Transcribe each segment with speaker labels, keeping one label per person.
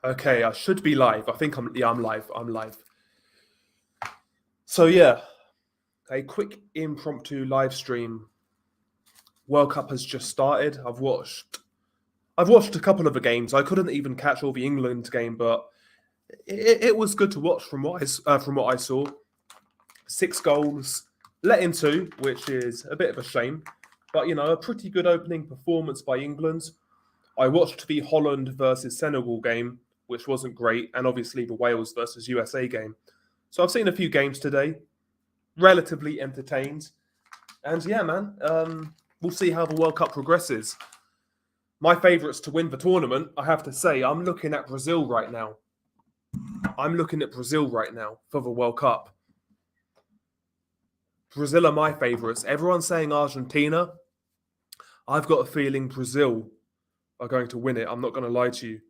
Speaker 1: Okay, I should be live. I think I'm live. I'm live. So yeah, a quick impromptu live stream. World Cup has just started. I've watched a couple of the games. I couldn't even catch all the England game, but it was good to watch from what I saw. 6 goals, let into, which is a bit of a shame, but a pretty good opening performance by England. I watched the Holland versus Senegal game, which wasn't great, and obviously the Wales versus USA game. So I've seen a few games today, relatively entertained, and yeah, man, we'll see how the World Cup progresses. My favourites to win the tournament, I have to say, I'm looking at Brazil right now. I'm looking at Brazil right now for the World Cup. Brazil are my favourites. Everyone's saying Argentina. I've got a feeling Brazil are going to win it. I'm not going to lie to you.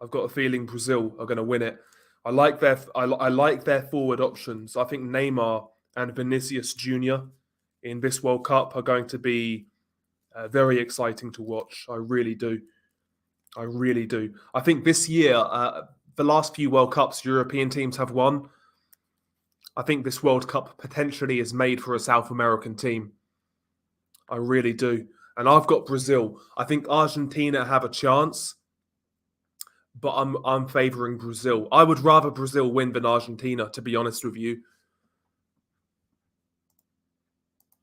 Speaker 1: I've got a feeling Brazil are going to win it. I like their forward options. I think Neymar and Vinicius Junior in this World Cup are going to be very exciting to watch. I really do. I really do. I think this year, the last few World Cups, European teams have won. I think this World Cup potentially is made for a South American team. I really do. And I've got Brazil. I think Argentina have a chance, but I'm favouring Brazil. I would rather Brazil win than Argentina, to be honest with you.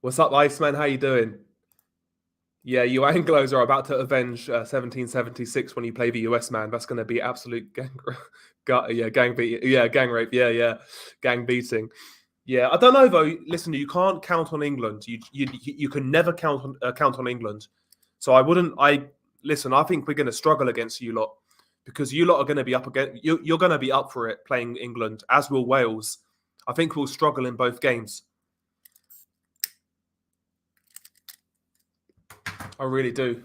Speaker 1: What's up, Iceman? How you doing? Yeah, you Anglos are about to avenge 1776 when you play the US, man. That's going to be absolute gang rape. Yeah, gang beating. Yeah, I don't know though. Listen, you can't count on England. You can never count on England. So I wouldn't. I listen. I think we're going to struggle against you lot because you lot are going to be up again. You're going to be up for it playing England, as will Wales. I think we'll struggle in both games. I really do.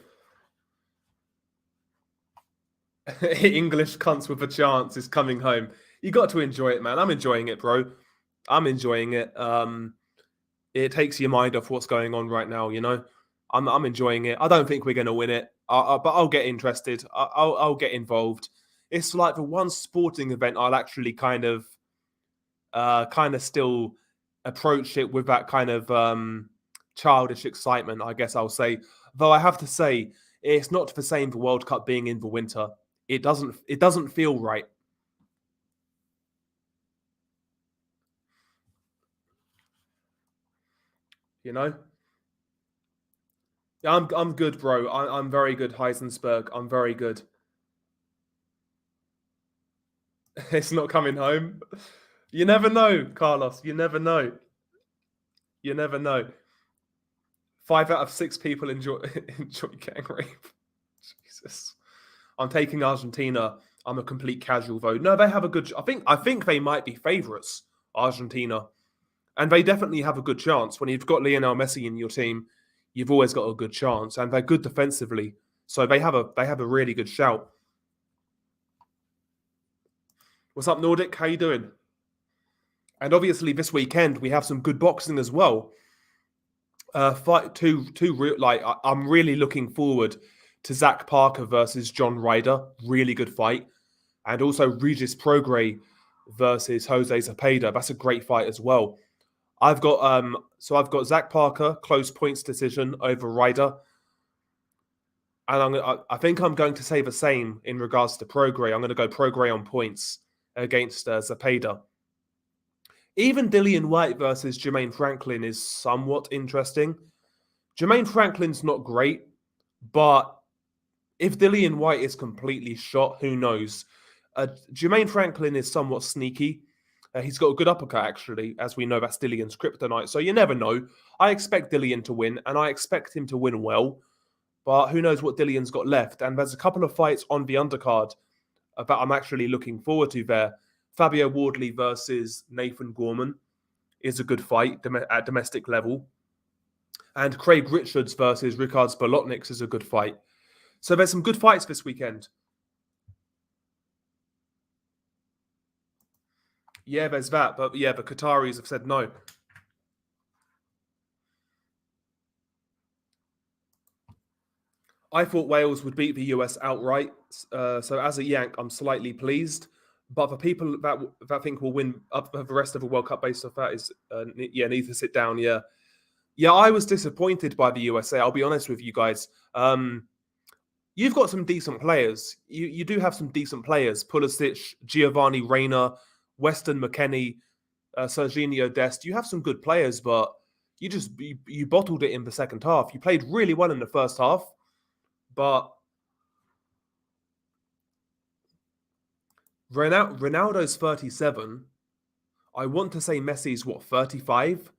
Speaker 1: English cunts with a chance is coming home. You got to enjoy it, man. I'm enjoying it, bro. I'm enjoying it. It takes your mind off what's going on right now. I'm enjoying it. I don't think we're going to win it, but I'll get interested. I'll get involved. It's like the one sporting event I'll actually kind of still approach it with that kind of childish excitement, I guess I'll say. Though I have to say, it's not the same for World Cup being in the winter. It doesn't feel right. You know? Yeah, I'm good, bro. I'm very good, Heisensberg. I'm very good. It's not coming home. You never know, Carlos. You never know. You never know. 5 out of 6 people enjoy enjoy gang rape. Jesus. I'm taking Argentina. I'm a complete casual vote. No, they have a good. I think they might be favourites, Argentina, and they definitely have a good chance. When you've got Lionel Messi in your team, you've always got a good chance, and they're good defensively, so they have a really good shout. What's up, Nordic? How you doing? And obviously, this weekend we have some good boxing as well. Fight like I'm really looking forward to Zach Parker versus John Ryder. Really good fight, and also Regis Prograis versus Jose Zepeda. That's a great fight as well. I've got Zach Parker close points decision over Ryder, and I think I'm going to say the same in regards to Prograis. I'm going to go Prograis on points against Zepeda. Even Dillian White versus Jermaine Franklin is somewhat interesting. Jermaine Franklin's not great, but if Dillian White is completely shot, who knows? Jermaine Franklin is somewhat sneaky. He's got a good uppercut, actually, as we know that's Dillian's kryptonite. So you never know. I expect Dillian to win, and I expect him to win well. But who knows what Dillian's got left? And there's a couple of fights on the undercard that I'm actually looking forward to there. Fabio Wardley versus Nathan Gorman is a good fight at domestic level. And Craig Richards versus Rikard Spolotniks is a good fight. So there's some good fights this weekend. Yeah, there's that. But yeah, the Qataris have said no. I thought Wales would beat the US outright. So as a Yank, I'm slightly pleased. But for people that think will win up the rest of the World Cup based off that is, need to sit down. Yeah, yeah. I was disappointed by the USA. I'll be honest with you guys. You've got some decent players. You do have some decent players. Pulisic, Giovanni Reina, Weston McKennie, Serginho Dest. You have some good players, but you bottled it in the second half. You played really well in the first half, but Ronaldo's 37. I want to say Messi's, what, 35?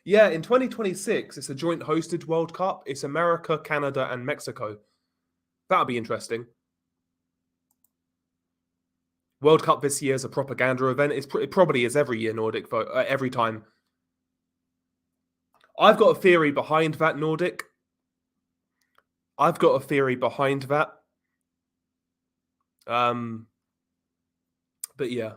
Speaker 1: Yeah, in 2026, it's a joint hosted World Cup. It's America, Canada, and Mexico. That'll be interesting. World Cup this year is a propaganda event. It probably is every year, Nordic, every time. I've got a theory behind that, Nordic. I've got a theory behind that. But yeah.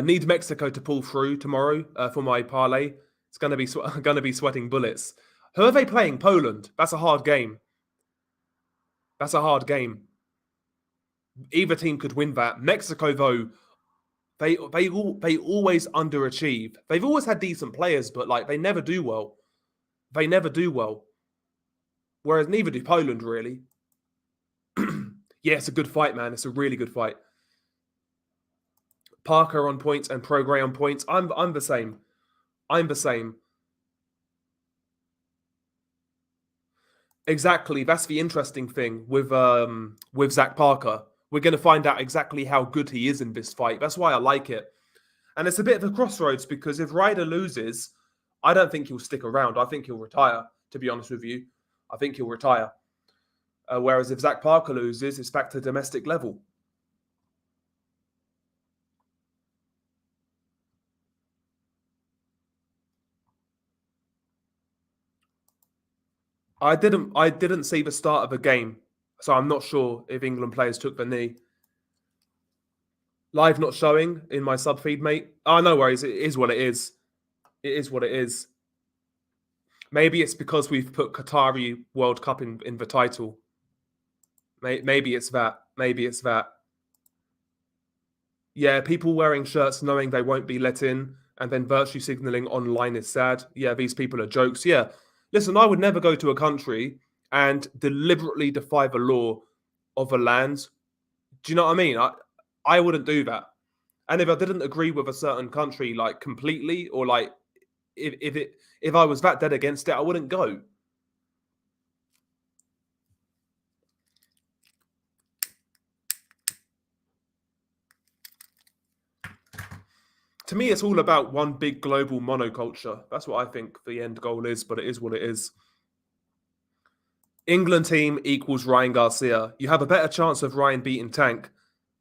Speaker 1: Need Mexico to pull through tomorrow for my parlay. It's going to be sweating bullets. Who are they playing? Poland. That's a hard game. That's a hard game. Either team could win that. Mexico, though, they always underachieve. They've always had decent players, but like they never do well. They never do well. Whereas neither do Poland, really. Yeah, it's a good fight, man. It's a really good fight. Parker on points and Prograis on points. I'm the same. I'm the same. Exactly. That's the interesting thing with Zach Parker. We're going to find out exactly how good he is in this fight. That's why I like it. And it's a bit of a crossroads because if Ryder loses, I don't think he'll stick around. I think he'll retire, to be honest with you. I think he'll retire. Whereas if Zach Parker loses, it's back to domestic level. I didn't see the start of the game, so I'm not sure if England players took the knee. Live not showing in my sub feed, mate. Oh, no worries. It is what it is. It is what it is. Maybe it's because we've put Qatari World Cup in the title. Maybe it's that. Maybe it's that. Yeah, people wearing shirts knowing they won't be let in and then virtue signaling online is sad. Yeah, these people are jokes. Yeah. Listen, I would never go to a country and deliberately defy the law of a land. Do you know what I mean? I wouldn't do that. And if I didn't agree with a certain country like completely, or like if I was that dead against it, I wouldn't go. To me, it's all about one big global monoculture. That's what I think the end goal is, but it is what it is. England team equals Ryan Garcia. You have a better chance of Ryan beating Tank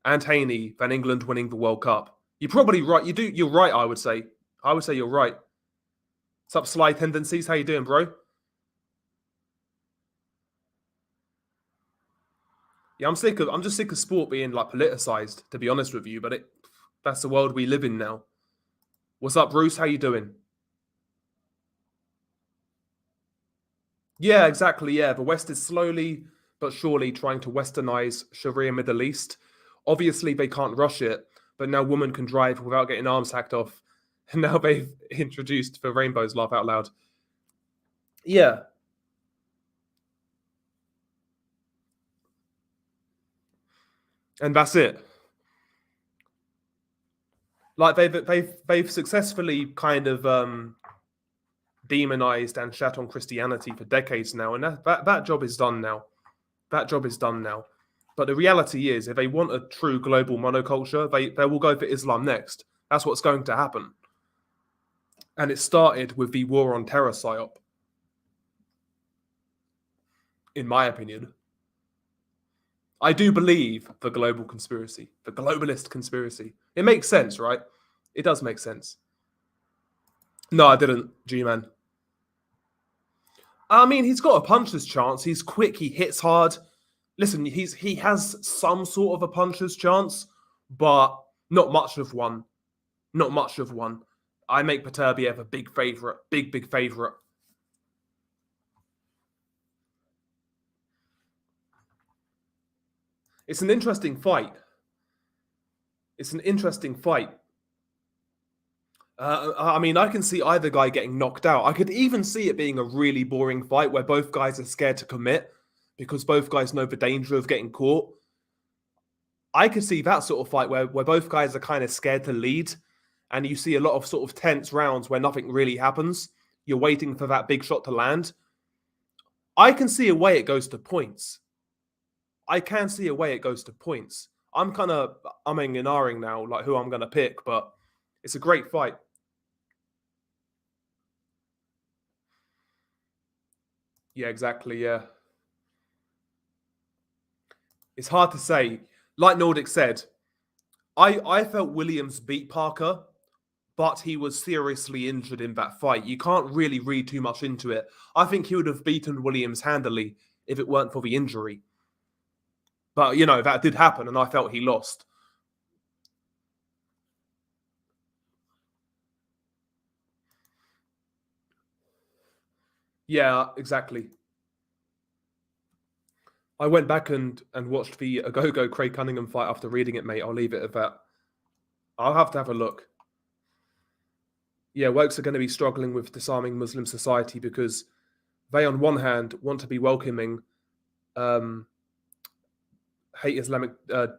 Speaker 1: and Haney than England winning the World Cup. You're probably right. You're right, I would say. I would say you're right. What's up, Sly Tendencies? How you doing, bro? Yeah, I'm just sick of sport being like politicized, to be honest with you, but that's the world we live in now. What's up, Bruce? How you doing? Yeah, exactly. Yeah, the West is slowly but surely trying to westernize Sharia Middle East. Obviously, they can't rush it, but now women can drive without getting arms hacked off. And now they've introduced the rainbows, laugh out loud. Yeah. And that's it. Like they've successfully kind of demonized and shat on Christianity for decades now, and that job is done now. That job is done now. But the reality is, if they want a true global monoculture, they will go for Islam next. That's what's going to happen. And it started with the war on terror psyop, in my opinion. I do believe the global conspiracy, the globalist conspiracy. It makes sense, right? It does make sense. No, I didn't, G-Man. I mean, he's got a puncher's chance. He's quick. He hits hard. Listen, he has some sort of a puncher's chance, but not much of one. Not much of one. I make Beterbiev a big favourite. Big favourite. It's an interesting fight. It's an interesting fight. I mean, I can see either guy getting knocked out. I could even see it being a really boring fight where both guys are scared to commit because both guys know the danger of getting caught. I could see that sort of fight where both guys are kind of scared to lead, and you see a lot of sort of tense rounds where nothing really happens. You're waiting for that big shot to land. I can see a way it goes to points. I can see a way it goes to points. I'm kind of umming and ahhing now, like who I'm going to pick, but it's a great fight. Yeah, exactly. Yeah. It's hard to say. Like Nordic said, I felt Williams beat Parker, but he was seriously injured in that fight. You can't really read too much into it. I think he would have beaten Williams handily if it weren't for the injury. But, you know, that did happen, and I felt he lost. Yeah, exactly. I went back and watched the Agogo Craig Cunningham fight after reading it, mate. I'll leave it at that. I'll have to have a look. Yeah, Wokes are going to be struggling with disarming Muslim society because they, on one hand, want to be welcoming hate Islamic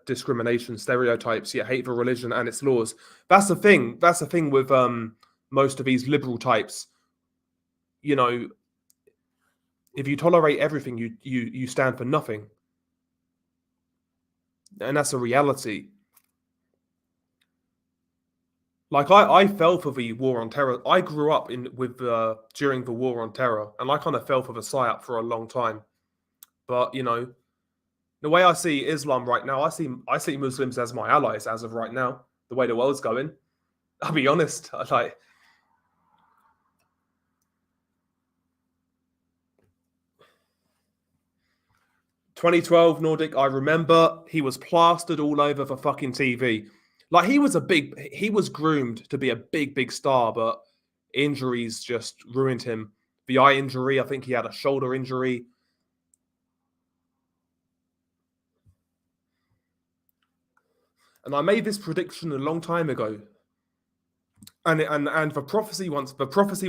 Speaker 1: discrimination, stereotypes, yet hate the religion and its laws. That's the thing. That's the thing with most of these liberal types. You know, if you tolerate everything, you stand for nothing, and that's a reality. Like I fell for the war on terror. I grew up during the war on terror, and I kind of fell for the psyop for a long time. But you know, the way I see Islam right now, I see Muslims as my allies as of right now. The way the world's going, I'll be honest. Like 2012 Nordic, I remember he was plastered all over the fucking TV. Like he was groomed to be a big star, but injuries just ruined him. The eye injury, I think he had a shoulder injury. And I made this prediction a long time ago. And the prophecy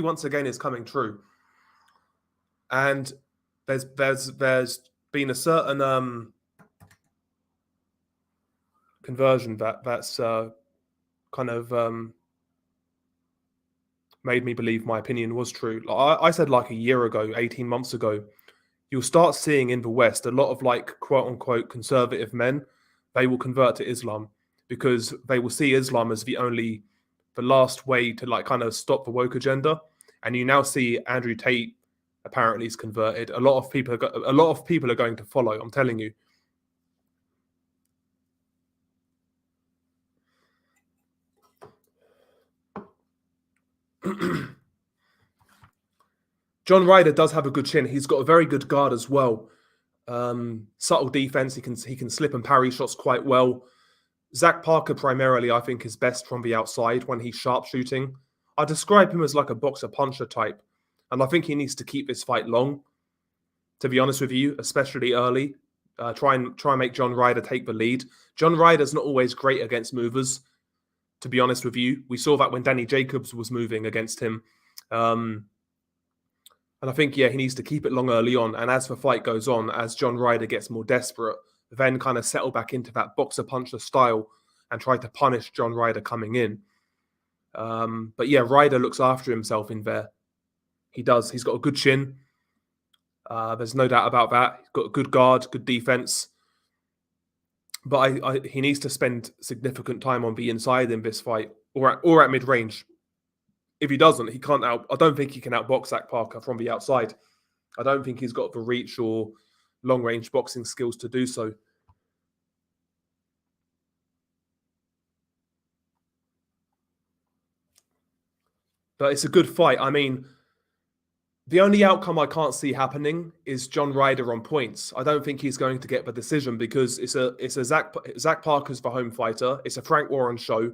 Speaker 1: once again is coming true. And there's been a certain conversion that's kind of made me believe my opinion was true. Like I said like a year ago, 18 months ago, you'll start seeing in the West a lot of like quote unquote conservative men. They will convert to Islam because they will see Islam as the last way to like kind of stop the woke agenda. And you now see Andrew Tate apparently is converted. A lot of people are going to follow. I'm telling you. John Ryder does have a good chin. He's got a very good guard as well. Subtle defense. He can slip and parry shots quite well. Zach Parker primarily, I think, is best from the outside when he's sharpshooting. I describe him as like a boxer puncher type, and I think he needs to keep this fight long. To be honest with you, especially early, try and make John Ryder take the lead. John Ryder's not always great against movers. To be honest with you, we saw that when Danny Jacobs was moving against him. And I think, yeah, he needs to keep it long early on. And as the fight goes on, as John Ryder gets more desperate, then kind of settle back into that boxer puncher style and try to punish John Ryder coming in. But yeah, Ryder looks after himself in there. He does. He's got a good chin. There's no doubt about that. He's got a good guard, good defense. But he needs to spend significant time on the inside in this fight or at mid-range. If he doesn't, he can't out. I don't think he can outbox Zach Parker from the outside. I don't think he's got the reach or long-range boxing skills to do so. But it's a good fight. I mean, the only outcome I can't see happening is John Ryder on points. I don't think he's going to get the decision because it's a Zach Parker's the home fighter. It's a Frank Warren show.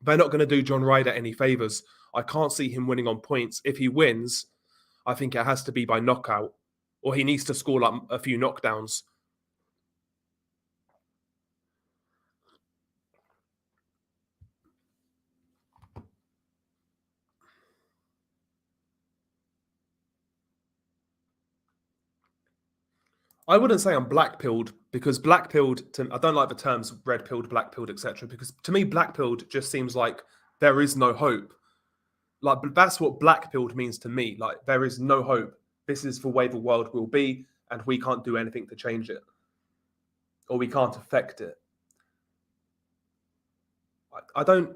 Speaker 1: They're not going to do John Ryder any favors. I can't see him winning on points. If he wins, I think it has to be by knockout, or he needs to score like a few knockdowns. I wouldn't say I'm black-pilled, because I don't like the terms red-pilled, black-pilled, etc. Because to me, black-pilled just seems like there is no hope. Like, that's what black-pilled means to me. Like, there is no hope. This is the way the world will be, and we can't do anything to change it, or we can't affect it. I don't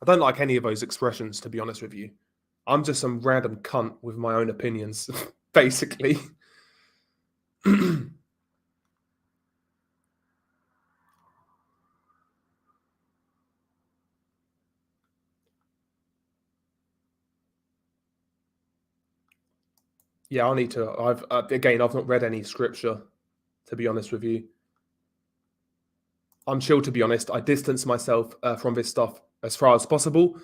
Speaker 1: like any of those expressions, to be honest with you. I'm just some random cunt with my own opinions, basically. Yeah, I'll need to. I've not read any scripture, to be honest with you. I'm chill, to be honest. I distance myself from this stuff as far as possible.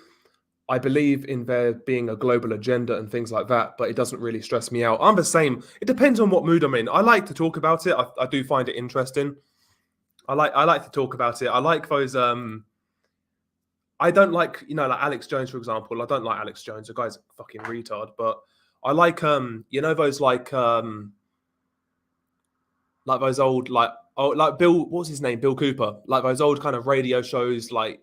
Speaker 1: I believe in there being a global agenda and things like that, but it doesn't really stress me out. I'm the same. It depends on what mood I'm in. I like to talk about it. I do find it interesting. I like to talk about it. I like those. I don't like, like Alex Jones, for example. I don't like Alex Jones. The guy's a fucking retard. But I like those like those old like Bill, what's his name? Bill Cooper. Like those old kind of radio shows, like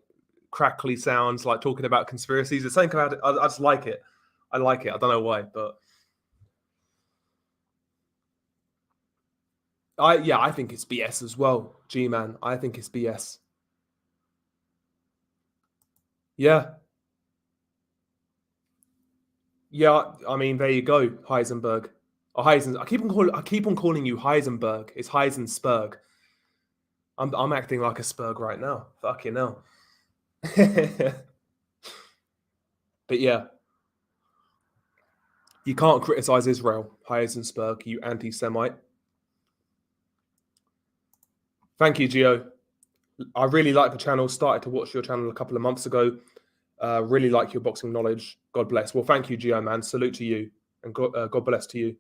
Speaker 1: crackly sounds, like talking about conspiracies. There's something about it. I just like it. I like it. I don't know why, but I think it's BS as well. G-man, I think it's BS. Yeah. Yeah, I mean, there you go, Heisenberg. Or I keep on calling you Heisenberg. It's Heisensberg. I'm acting like a Spurg right now. Fucking hell. But yeah, you can't criticize Israel, Heisensberg, you anti-Semite. Thank you, Gio. I really like the channel. Started to watch your channel a couple of months ago. Really like your boxing knowledge. God bless. Well, thank you, Gio, man. Salute to you, and God bless to you.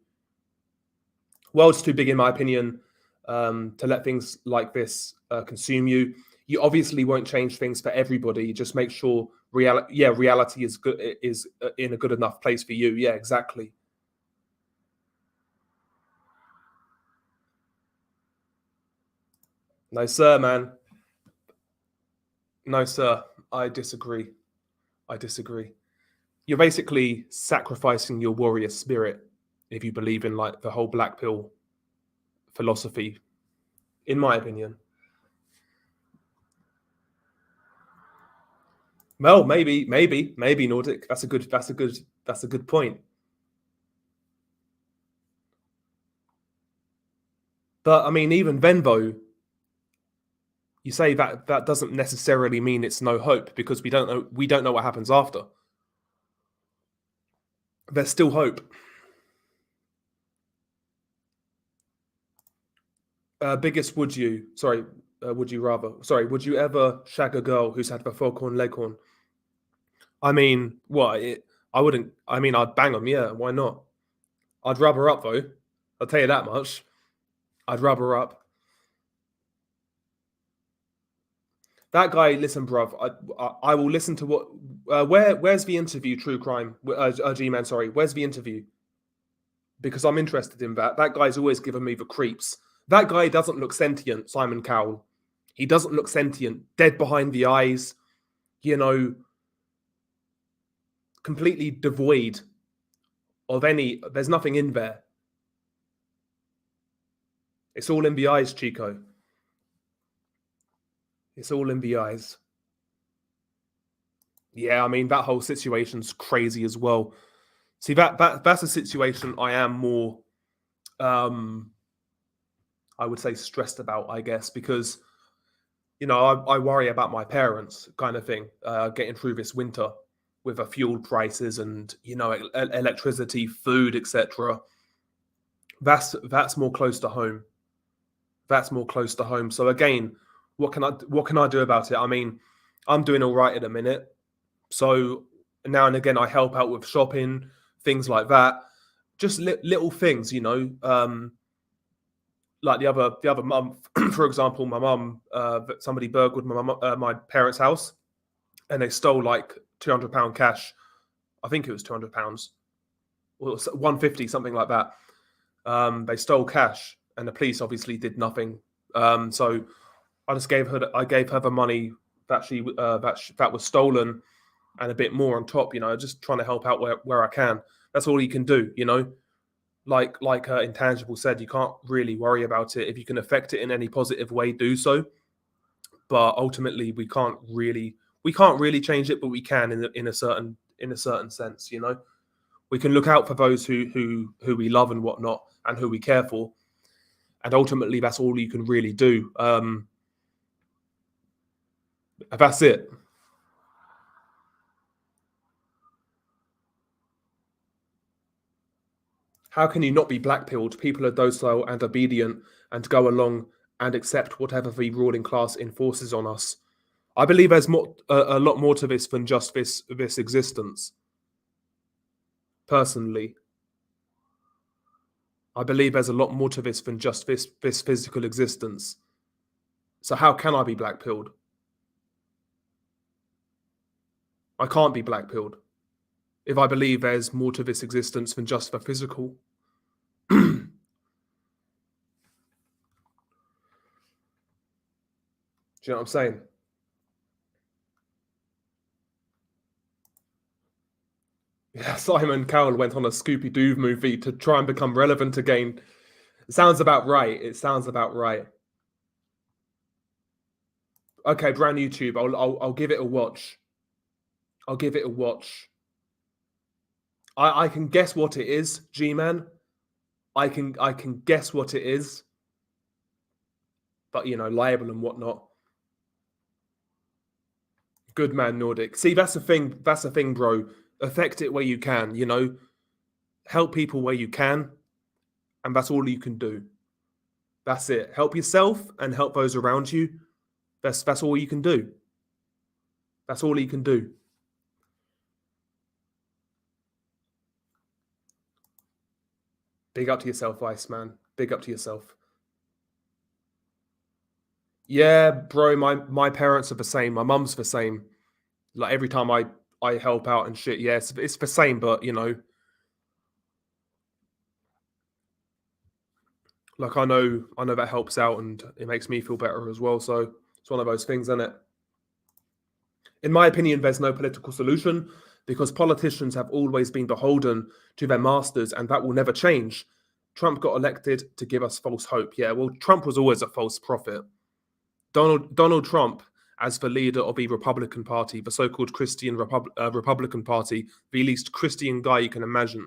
Speaker 1: World's too big, in my opinion, to let things like this consume you. You obviously won't change things for everybody. Just make sure reality is good, is in a good enough place for you. Yeah, exactly. No, sir, man. No, sir. I disagree. You're basically sacrificing your warrior spirit if you believe in like the whole black pill philosophy, in my opinion. Well, maybe Nordic. That's a good point. But I mean, even Venvo, you say that doesn't necessarily mean it's no hope, because we don't know what happens after. There's still hope. Biggest would you ever shag a girl who's had the foghorn leghorn? I mean, I wouldn't. I mean, I'd bang them. Yeah, why not? I'd rub her up though. I'll tell you that much. I'd rub her up. That guy, listen, bruv. I will listen to what. Where's the interview? True crime. G-man, sorry. Where's the interview? Because I'm interested in that. That guy's always given me the creeps. That guy doesn't look sentient, Simon Cowell. He doesn't look sentient. Dead behind the eyes. Completely devoid of any. There's nothing in there. It's all in the eyes, Chico. It's all in the eyes. Yeah, I mean, that whole situation's crazy as well. See, that's a situation I am more, I would say, stressed about, I guess, because, I worry about my parents, kind of thing, getting through this winter with the fuel prices and, electricity, food, etc. That's more close to home. That's more close to home. So again, what can I do about it? I mean, I'm doing all right at the minute. So now and again, I help out with shopping, things like that. Just little things, like the other month, for example, my mum, somebody burgled my parents' house, and they stole like £200 cash. I think it was £200, or 150, something like that. They stole cash, and the police obviously did nothing. So I gave her the money that was stolen, and a bit more on top. Just trying to help out where I can. That's all you can do. Like Intangible said, you can't really worry about it. If you can affect it in any positive way, do so. But ultimately, we can't really change it, but we can in a certain sense. We can look out for those who we love and whatnot, and who we care for, and ultimately, that's all you can really do. That's it. How can you not be blackpilled? People are docile and obedient and go along and accept whatever the ruling class enforces on us. I believe there's a lot more to this than just this existence. Personally, I believe there's a lot more to this than just this physical existence. So how can I be blackpilled? I can't be blackpilled if I believe there's more to this existence than just the physical. Do you know what I'm saying? Yeah, Simon Cowell went on a Scooby-Doo movie to try and become relevant again. It sounds about right. Okay, brand YouTube. I'll give it a watch. I'll give it a watch. I can guess what it is, G-Man. I can guess what it is. But label and whatnot. Good man, Nordic. See, that's the thing. That's the thing, bro. Affect it where you can. Help people where you can, and that's all you can do. That's it. Help yourself and help those around you. That's all you can do. That's all you can do. Big up to yourself, Iceman. Big up to yourself. Yeah, bro. My parents are the same. My mum's the same. Like every time I help out and shit. Yeah, it's the same, but like I know that helps out and it makes me feel better as well. So it's one of those things, isn't it? In my opinion, there's no political solution because politicians have always been beholden to their masters, and that will never change. Trump got elected to give us false hope. Yeah, well, Trump was always a false prophet. Donald Trump, as the leader of the Republican Party, the so-called Christian Republican Party, the least Christian guy you can imagine.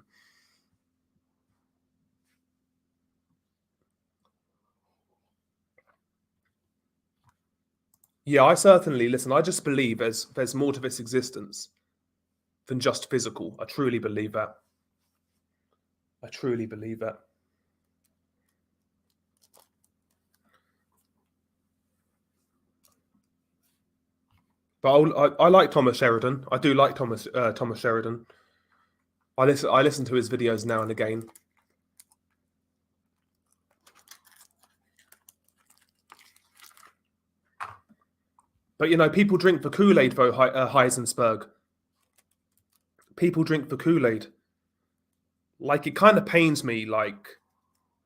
Speaker 1: Yeah, I certainly listen. I just believe there's more to this existence than just physical. I truly believe that. I truly believe that. But I like Thomas Sheridan. I do like Thomas Sheridan. I listen to his videos now and again. But people drink the Kool-Aid though, Heisensberg. People drink the Kool-Aid. Like it kind of pains me. Like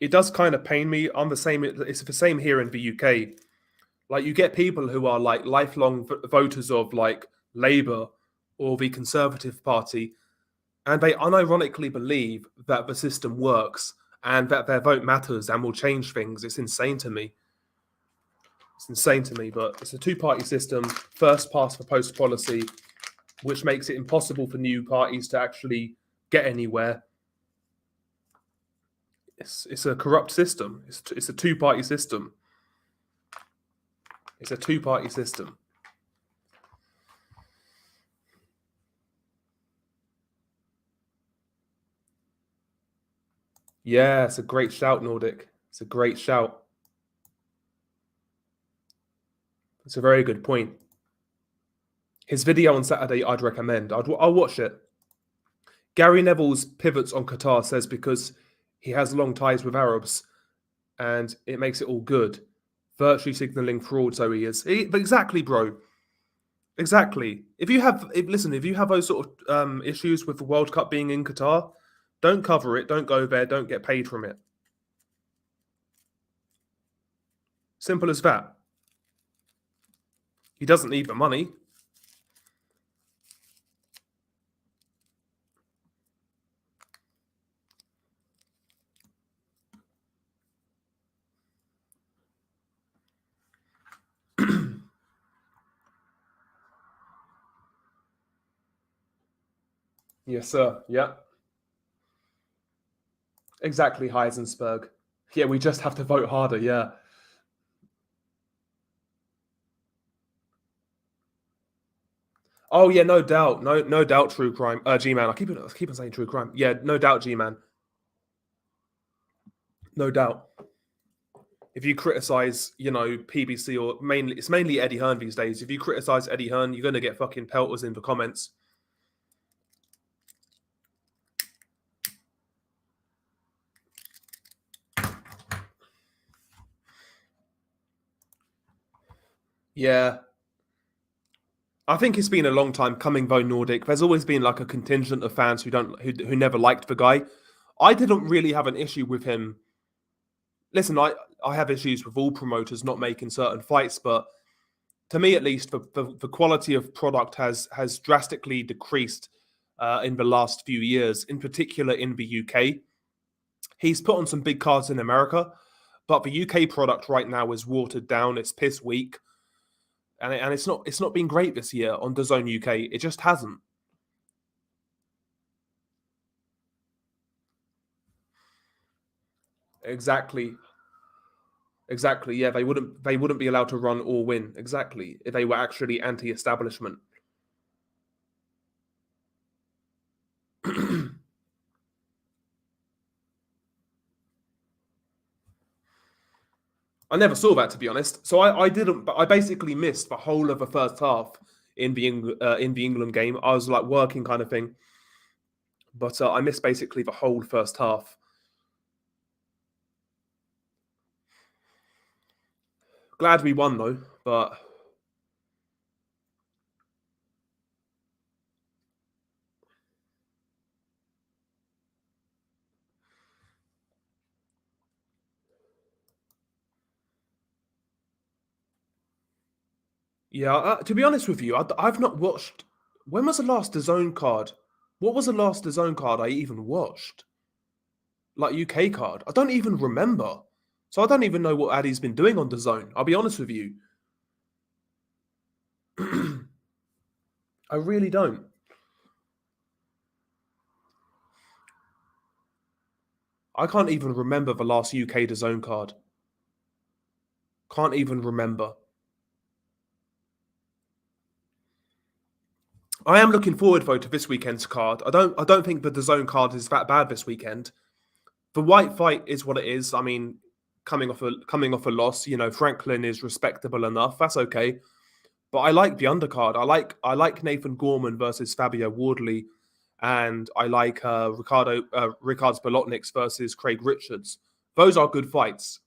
Speaker 1: it does kind of pain me. I'm the same. It's the same here in the UK. Like you get people who are like lifelong voters of like Labour or the Conservative Party, and they unironically believe that the system works and that their vote matters and will change things. It's insane to me. It's insane to me, but it's a two-party system, first past the post policy, which makes it impossible for new parties to actually get anywhere. It's a corrupt system. It's a two-party system. It's a two-party system. Yeah, it's a great shout, Nordic. It's a great shout. It's a very good point. His video on Saturday, I'd recommend. I'll watch it. Gary Neville's pivots on Qatar says because he has long ties with Arabs, and it makes it all good. Virtually signalling fraud, so he is. But exactly, bro. Exactly. If you have those sort of issues with the World Cup being in Qatar, don't cover it. Don't go there. Don't get paid from it. Simple as that. He doesn't need the money. Yes, sir. Yeah. Exactly, Heisensberg. Yeah, we just have to vote harder. Yeah. Oh yeah, no doubt, no doubt. True crime, G-man. I keep on saying true crime. Yeah, no doubt, G-man. No doubt. If you criticize, PBC or it's mainly Eddie Hearn these days. If you criticize Eddie Hearn, you're gonna get fucking pelters in the comments. Yeah, I think it's been a long time coming though, Nordic. There's always been like a contingent of fans who never liked the guy. I didn't really have an issue with him. Listen, I have issues with all promoters not making certain fights, but to me at least, the quality of product has drastically decreased in the last few years, in particular in the UK. He's put on some big cards in America, but the UK product right now is watered down. It's piss weak, and it's not been great this year on DAZN UK. It just hasn't. Exactly. Exactly. Yeah, they wouldn't be allowed to run or win. Exactly. If they were actually anti-establishment. I never saw that, to be honest. So I didn't. But I basically missed the whole of the first half in the England game. I was like working kind of thing, but I missed basically the whole first half. Glad we won though, but yeah. To be honest with you, I've not watched. When was the last DAZN card? What was the last DAZN card I even watched? Like UK card? I don't even remember. So I don't even know what Addy's been doing on DAZN. I'll be honest with you. I really don't. I can't even remember the last UK DAZN card. Can't even remember. I am looking forward though to this weekend's card. I don't think the DAZN card is that bad this weekend. The white fight is what it is. I mean, coming off a loss, Franklin is respectable enough. That's okay. But I like the undercard. I like Nathan Gorman versus Fabio Wardley, and I like Ricards Bolotniks versus Craig Richards. Those are good fights.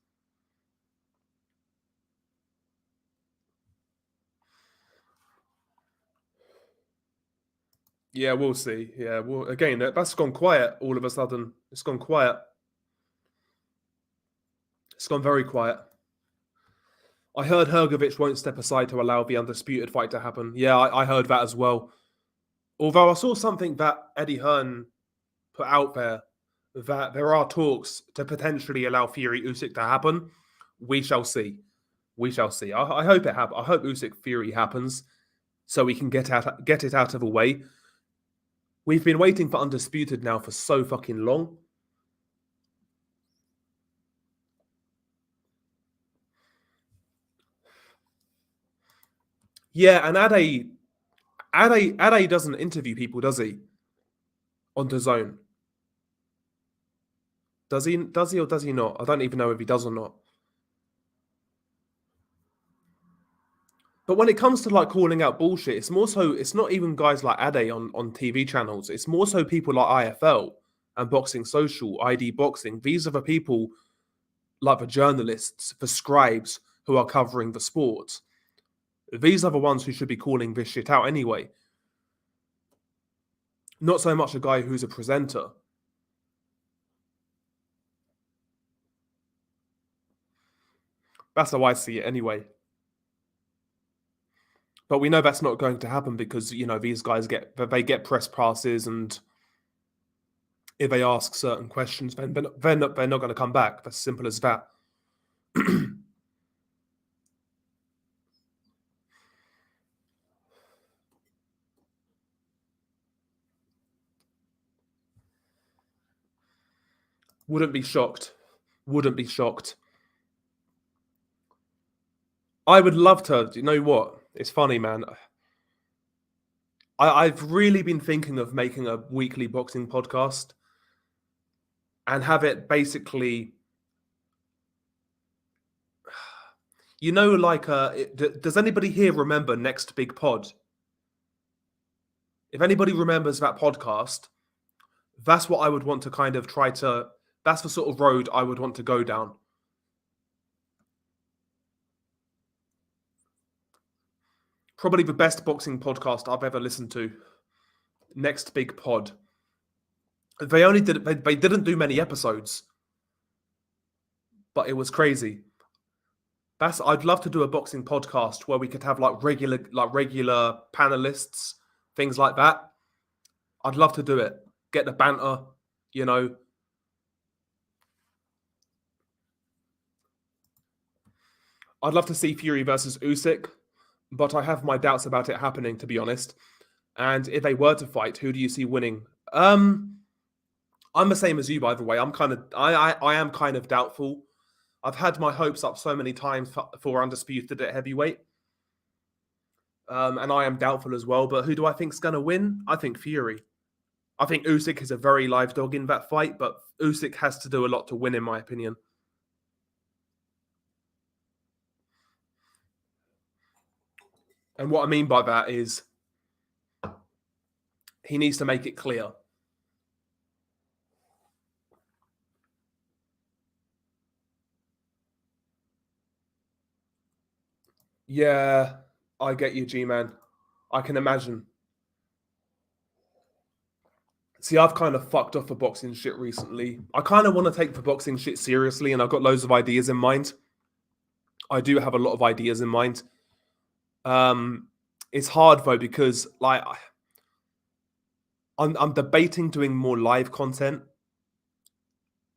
Speaker 1: Yeah, we'll see. Yeah, well, again, that's gone quiet all of a sudden. It's gone quiet. It's gone very quiet. I heard Hergovich won't step aside to allow the undisputed fight to happen. Yeah, I heard that as well. Although I saw something that Eddie Hearn put out there that there are talks to potentially allow Fury Usyk to happen. We shall see. We shall see. I hope it happens. I hope Usyk Fury happens so we can get it out of the way. We've been waiting for undisputed now for so fucking long. Yeah, and Ade doesn't interview people, does he? On the zone. Does he or does he not? I don't even know if he does or not. But when it comes to like calling out bullshit, it's more so, it's not even guys like Ade on TV channels. It's more so people like IFL and Boxing Social, ID Boxing. These are the people, like the journalists, the scribes who are covering the sport. These are the ones who should be calling this shit out anyway. Not so much a guy who's a presenter. That's how I see it anyway. But we know that's not going to happen because, you know, these guys get press passes, and if they ask certain questions, then they're not going to come back. That's simple as that. Wouldn't be shocked. Wouldn't be shocked. I would love to. You know what? It's funny, man. I've really been thinking of making a weekly boxing podcast and have it basically, you know, like, does anybody here remember Next Big Pod? If anybody remembers that podcast, that's what I would want to kind of try to, that's the sort of road I would want to go down. Probably the best boxing podcast I've ever listened to. Next Big Pod. They didn't do many episodes, but it was crazy. I'd love to do a boxing podcast where we could have like regular panelists, things like that. I'd love to do it. Get the banter, you know. I'd love to see Fury versus Usyk, but I have my doubts about it happening, to be honest. And if they were to fight, who do you see winning? I'm the same as you, by the way. I am kind of doubtful. I've had my hopes up so many times for undisputed at heavyweight. And I am doubtful as well. But who do I think's going to win? I think Fury. I think Usyk is a very live dog in that fight, but Usyk has to do a lot to win, in my opinion. And what I mean by that is he needs to make it clear. Yeah, I get you, G-Man. I can imagine. See, I've kind of fucked off for boxing shit recently. I kind of want to take the boxing shit seriously, and I've got loads of ideas in mind. I do have a lot of ideas in mind. It's hard though because like I'm debating doing more live content,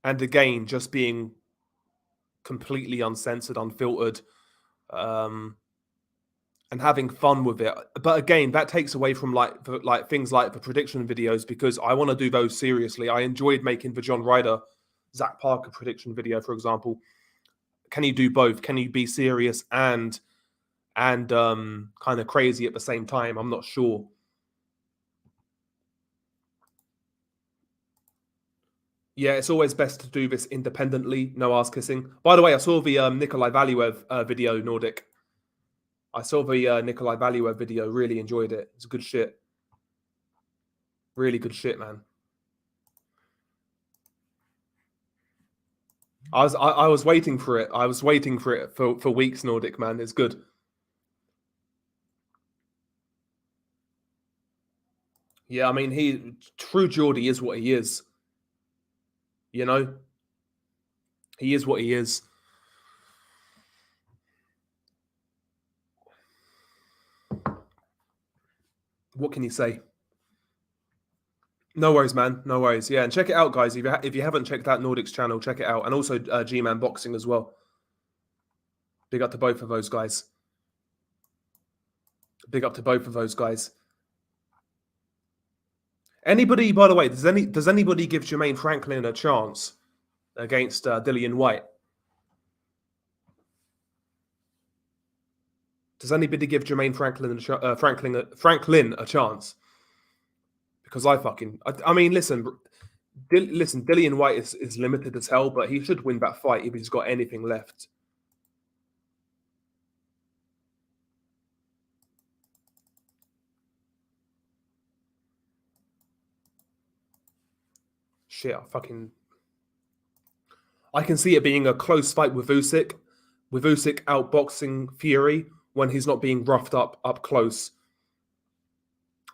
Speaker 1: and again just being completely uncensored, unfiltered, and having fun with it. But again, that takes away from like things like the prediction videos, because I want to do those seriously. I enjoyed making the John Ryder, Zach Parker prediction video, for example. Can you do both? Can you be serious and kind of crazy at the same time? I'm not sure. Yeah, it's always best to do this independently, no ass kissing. By the way, I saw the Nikolai Valuev video, Nordic. I saw the Nikolai Valuev video, really enjoyed it. It's good shit. Really good shit, man. I was waiting for it. I was waiting for it for weeks, Nordic, man. It's good. Yeah, I mean, True Geordie is what he is. You know? He is what he is. What can you say? No worries, man. No worries. Yeah, and check it out, guys. If you haven't checked out Nordic's channel, check it out. And also G-Man Boxing as well. Big up to both of those guys. Big up to both of those guys. Anybody, by the way, does anybody give Jermaine Franklin a chance against Dillian White? Does anybody give Jermaine Franklin a chance? Because I mean, listen, Dillian White is limited as hell, but he should win that fight if he's got anything left. shit, I can see it being a close fight with Usyk outboxing Fury when he's not being roughed up close.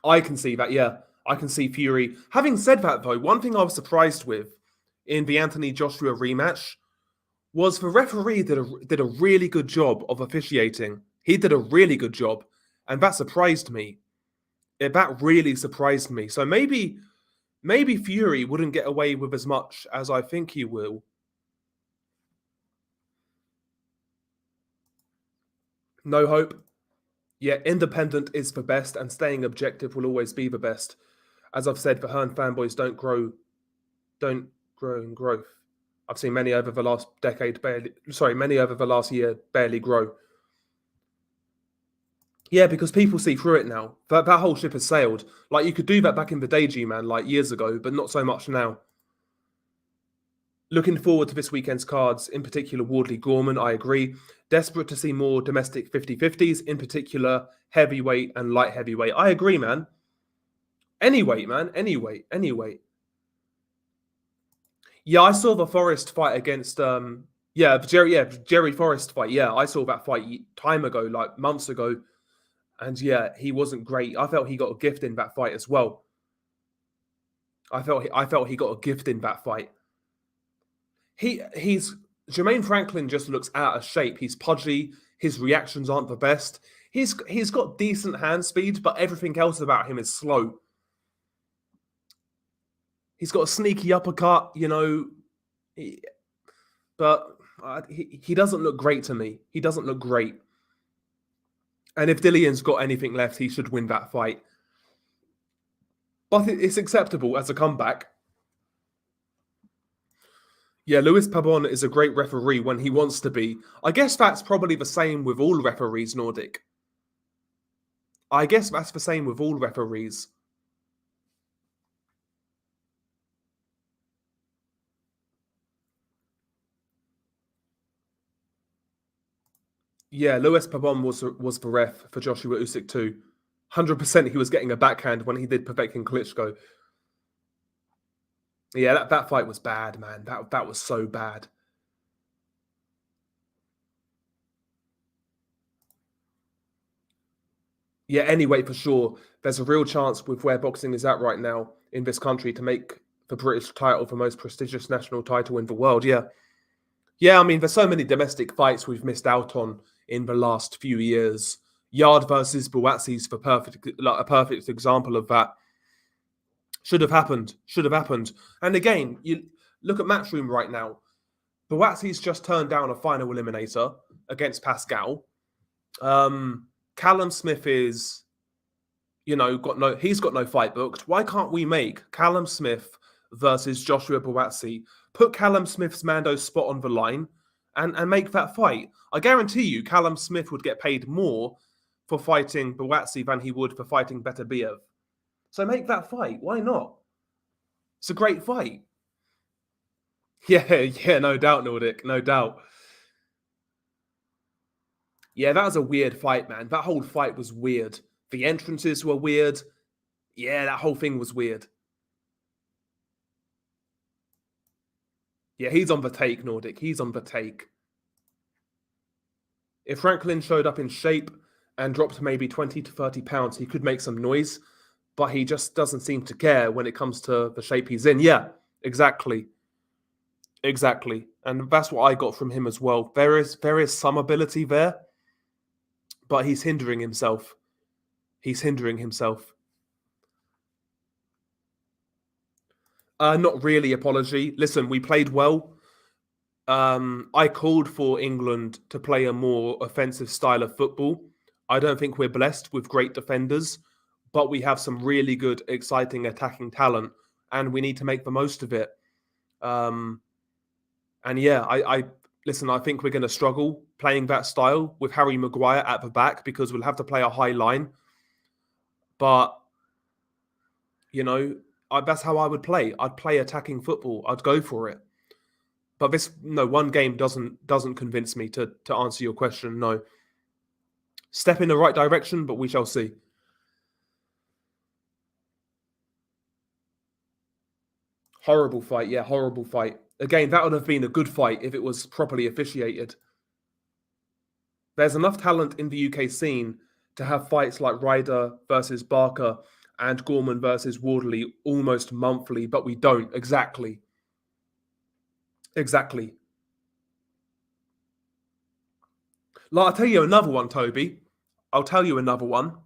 Speaker 1: I can see that, yeah. I can see Fury. Having said that, though, one thing I was surprised with in the Anthony Joshua rematch was the referee did a really good job of officiating. He did a really good job, and that surprised me. That really surprised me. So maybe Fury wouldn't get away with as much as I think he will. No hope. Yeah, independent is the best, and staying objective will always be the best. As I've said, the Hearn fanboys don't grow in growth. I've seen many over the last many over the last year barely grow. Yeah, because people see through it now. That whole ship has sailed. Like, you could do that back in the day, G-Man, like years ago, but not so much now. Looking forward to this weekend's cards, in particular Wardley Gorman, I agree. Desperate to see more domestic 50-50s, in particular heavyweight and light heavyweight. I agree, man. Any weight, man. Any weight. Yeah, I saw the Forrest fight against Jerry Forrest fight. Yeah, I saw that fight time ago, like months ago. And yeah, he wasn't great. I felt he got a gift in that fight as well. I felt he got a gift in that fight. He's Jermaine Franklin just looks out of shape. He's pudgy. His reactions aren't the best. He's got decent hand speed, but everything else about him is slow. He's got a sneaky uppercut, but he doesn't look great to me. He doesn't look great. And if Dillian's got anything left, he should win that fight. But it's acceptable as a comeback. Yeah, Luis Pabon is a great referee when he wants to be. I guess that's probably the same with all referees, Nordic. I guess that's the same with all referees. Yeah, Luis Pabon was the ref for Joshua Usyk too. 100% he was getting a backhand when he did Povetkin Klitschko. Yeah, that fight was bad, man. That was so bad. Yeah, anyway, for sure, there's a real chance with where boxing is at right now in this country to make the British title the most prestigious national title in the world. Yeah. Yeah, I mean, there's so many domestic fights we've missed out on in the last few years. Yard versus Buatsi's a perfect example of that. Should have happened. And again, you look at Matchroom right now. Buatsi's just turned down a final eliminator against Pascal. Callum Smith is, he's got no fight booked. Why can't we make Callum Smith versus Joshua Buatsi? Put Callum Smith's Mando spot on the line and make that fight. I guarantee you Callum Smith would get paid more for fighting Buatsi than he would for fighting Beterbiev. So make that fight. Why not? It's a great fight. Yeah, no doubt, Nordic. No doubt. Yeah, that was a weird fight, man. That whole fight was weird. The entrances were weird. Yeah, that whole thing was weird. Yeah, he's on the take, Nordic. He's on the take. If Franklin showed up in shape and dropped maybe 20 to 30 pounds, he could make some noise, but he just doesn't seem to care when it comes to the shape he's in. Yeah, exactly. And that's what I got from him as well. There is some ability there, but he's hindering himself. Not really apology. Listen, we played well. I called for England to play a more offensive style of football. I don't think we're blessed with great defenders, but we have some really good, exciting attacking talent, and we need to make the most of it. And yeah, I listen, I think we're going to struggle playing that style with Harry Maguire at the back because we'll have to play a high line. But, that's how I would play. I'd play attacking football. I'd go for it. But one game doesn't convince me to answer your question. No. Step in the right direction, but we shall see. Horrible fight, yeah, horrible fight. Again, that would have been a good fight if it was properly officiated. There's enough talent in the UK scene to have fights like Ryder versus Barker and Gorman versus Wardley almost monthly, but we don't. Exactly. Exactly. Like, I'll tell you another one, Toby. I'll tell you another one.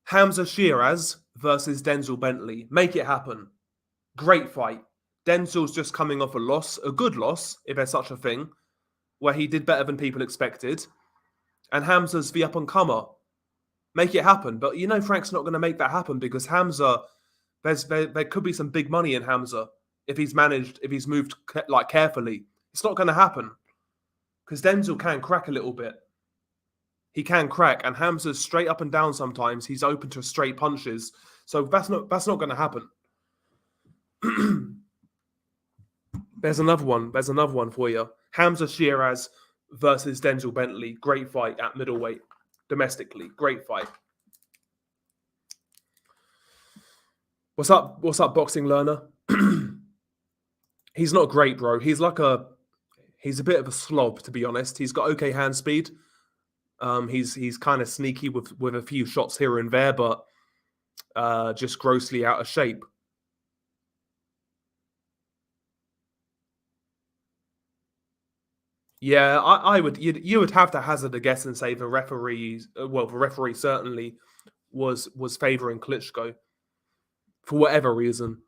Speaker 1: Hamza Shiraz versus Denzel Bentley. Make it happen. Great fight. Denzel's just coming off a loss, a good loss, if there's such a thing, where he did better than people expected. And Hamza's the up-and-comer. Make it happen. But you know Frank's not going to make that happen because Hamza, there could be some big money in Hamza if he's moved like carefully. It's not going to happen because Denzel can crack a little bit. He can crack, and Hamza's straight up and down sometimes. He's open to straight punches. So that's not going to happen. There's another one for you. Hamza Shiraz versus Denzel Bentley. Great fight at middleweight, domestically. Great fight. What's up, boxing learner? He's not great, bro. He's a bit of a slob, to be honest. He's got okay hand speed. He's kind of sneaky with a few shots here and there, but just grossly out of shape. Yeah, you would have to hazard a guess and say the referee certainly was favouring Klitschko for whatever reason.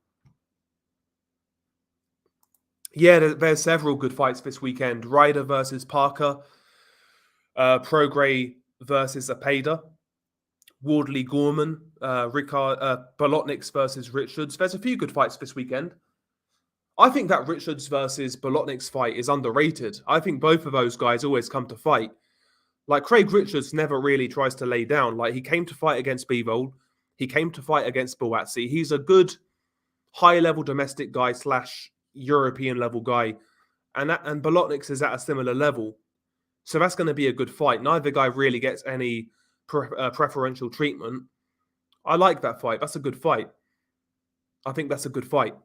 Speaker 1: Yeah, there's several good fights this weekend. Ryder versus Parker, Prograis versus Zapata, Wardley Gorman, Bolotniks versus Richards. There's a few good fights this weekend. I think that Richards versus Bolotniks fight is underrated. I think both of those guys always come to fight. Like, Craig Richards never really tries to lay down. Like, he came to fight against Bivol. He came to fight against Buatsi. He's a good high-level domestic guy / European-level guy. And Bolotniks is at a similar level. So that's going to be a good fight. Neither guy really gets any preferential treatment. I like that fight. That's a good fight. I think that's a good fight.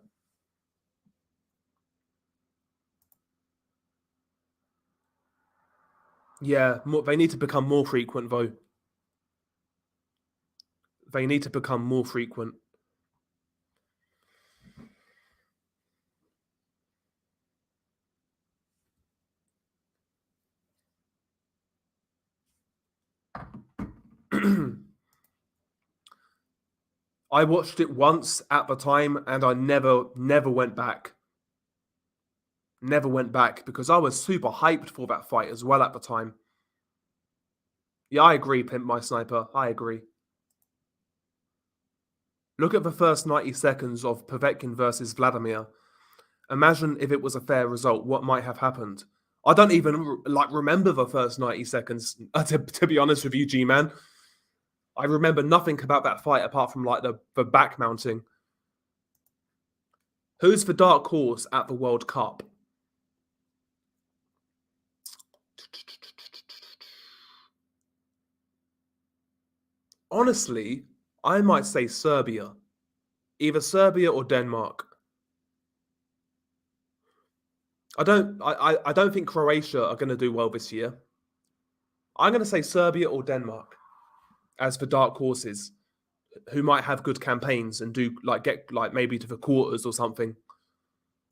Speaker 1: Yeah, they need to become more frequent, though. They need to become more frequent. I watched it once at the time, and I never went back. Never went back because I was super hyped for that fight as well at the time. Yeah, I agree, Pimp My Sniper. I agree. Look at the first 90 seconds of Povetkin versus Vladimir. Imagine if it was a fair result, what might have happened. I don't even remember the first 90 seconds, to be honest with you, G-Man. I remember nothing about that fight apart from the back mounting. Who's the dark horse at the World Cup? Honestly, I might say Serbia. Either Serbia or Denmark. I don't think Croatia are going to do well this year. I'm going to say Serbia or Denmark as the dark horses who might have good campaigns and get maybe to the quarters or something.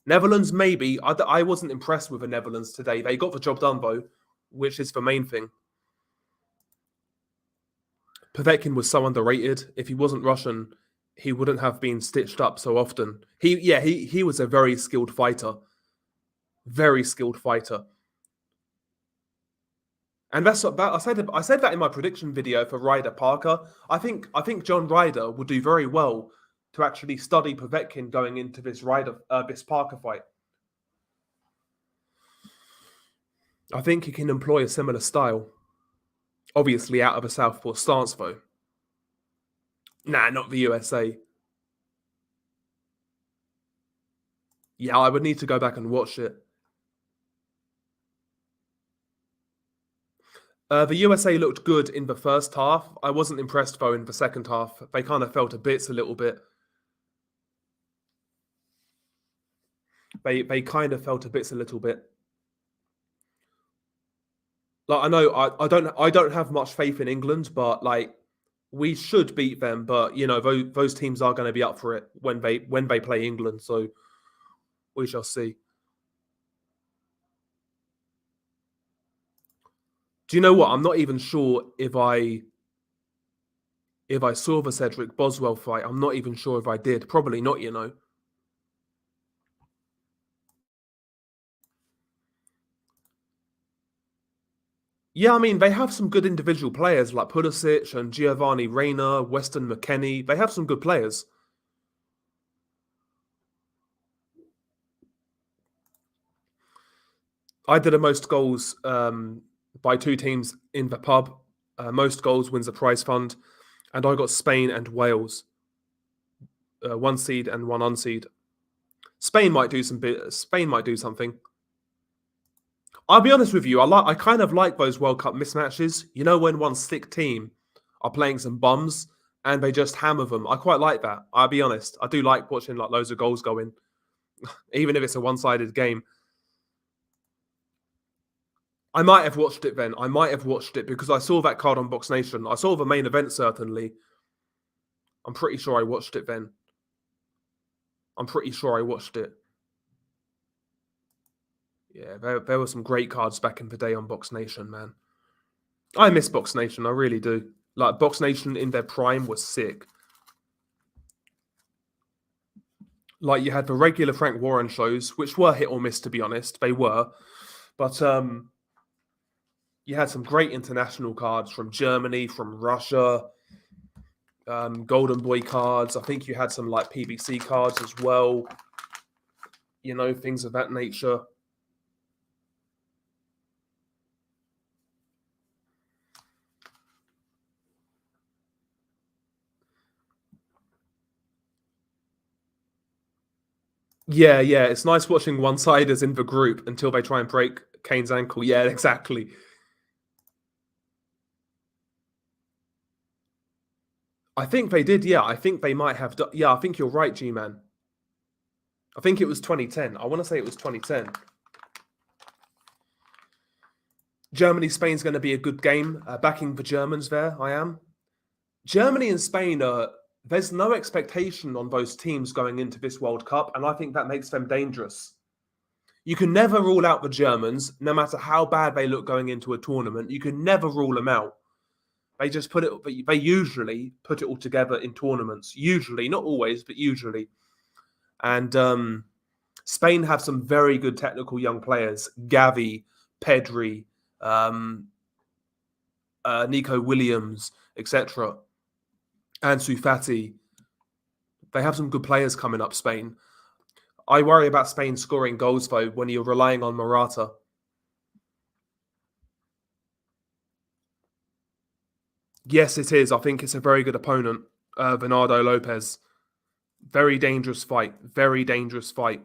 Speaker 1: Netherlands, maybe. I wasn't impressed with the Netherlands today. They got the job done, though, which is the main thing. Povetkin was so underrated. If he wasn't Russian, he wouldn't have been stitched up so often. He was a very skilled fighter. Very skilled fighter. And I said that in my prediction video for Ryder Parker. I think John Ryder would do very well to actually study Povetkin going into this Parker fight. I think he can employ a similar style. Obviously out of a southpaw stance, though. Nah, not the USA. Yeah, I would need to go back and watch it. The USA looked good in the first half. I wasn't impressed, though, in the second half. They kind of fell to bits a little bit. They kind of fell to bits a little bit. Like I know I don't have much faith in England, but like we should beat them. But you know those teams are going to be up for it when they play England. So we shall see. Do you know what? I'm not even sure if I saw the Cedric Boswell fight. I'm not even sure if I did. Probably not. You know. Yeah, I mean, they have some good individual players like Pulisic and Giovanni Reina, Weston McKennie. They have some good players. I did the most goals by two teams in the pub. Most goals wins a prize fund. And I got Spain and Wales. One seed and one unseed. Spain might do something. I'll be honest with you, I kind of like those World Cup mismatches. You know when one sick team are playing some bums and they just hammer them. I quite like that. I'll be honest. I do like watching like loads of goals go in, even if it's a one-sided game. I might have watched it then. I might have watched it because I saw that card on Box Nation. I saw the main event, certainly. I'm pretty sure I watched it then. I'm pretty sure I watched it. Yeah, there were some great cards back in the day on Box Nation, man. I miss Box Nation. I really do. Like, Box Nation in their prime was sick. Like, you had the regular Frank Warren shows, which were hit or miss, to be honest. They were. But you had some great international cards from Germany, from Russia, Golden Boy cards. I think you had some, like, PBC cards as well. You know, things of that nature. Yeah, yeah. It's nice watching one-siders in the group until they try and break Kane's ankle. Yeah, exactly. I think they did, yeah. I think they might have done. Yeah, I think you're right, G-Man. I think it was 2010. I want to say it was 2010. Germany-Spain's going to be a good game. Backing the Germans there, I am. Germany and Spain there's no expectation on those teams going into this World Cup, and I think that makes them dangerous. You can never rule out the Germans, no matter how bad they look going into a tournament. You can never rule them out. They just they usually put it all together in tournaments. Usually, not always, but usually. And Spain have some very good technical young players. Gavi, Pedri, Nico Williams, etc. Ansu Fati. They have some good players coming up, Spain. I worry about Spain scoring goals, though, when you're relying on Morata. Yes, it is. I think it's a very good opponent, Bernardo Lopez. Very dangerous fight. Very dangerous fight.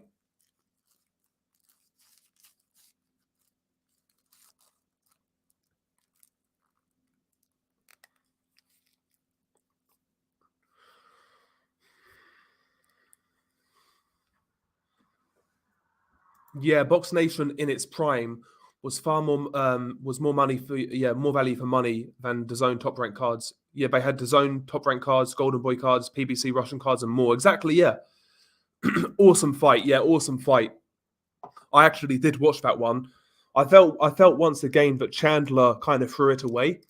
Speaker 1: Yeah, Box Nation in its prime was far more was more money for more value for money than DAZN top rank cards. Yeah, they had DAZN top rank cards, Golden Boy cards, PBC Russian cards, and more. Exactly. Yeah, awesome fight. Yeah, awesome fight. I actually did watch that one. I felt once again that Chandler kind of threw it away,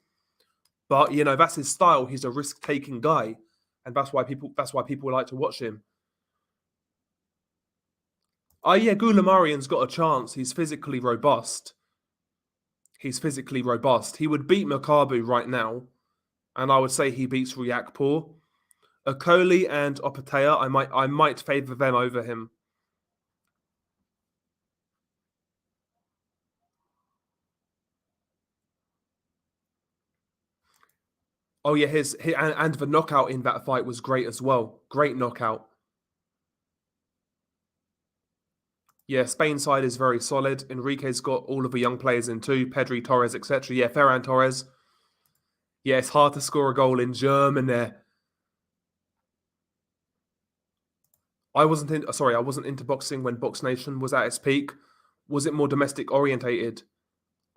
Speaker 1: but you know that's his style. He's a risk taking guy, and that's why people like to watch him. Oh yeah, Goulamarian's got a chance. He's physically robust. He would beat Makabu right now, and I would say he beats Riakpour. Okoli and Opatea, I might favour them over him. Oh yeah, and the knockout in that fight was great as well. Great knockout. Yeah, Spain side is very solid. Enrique's got all of the young players in too. Pedri, Torres, etc. Yeah, Ferran Torres. Yeah, it's hard to score a goal in German there. I wasn't in, sorry, I wasn't into boxing when Box Nation was at its peak. Was it more domestic orientated?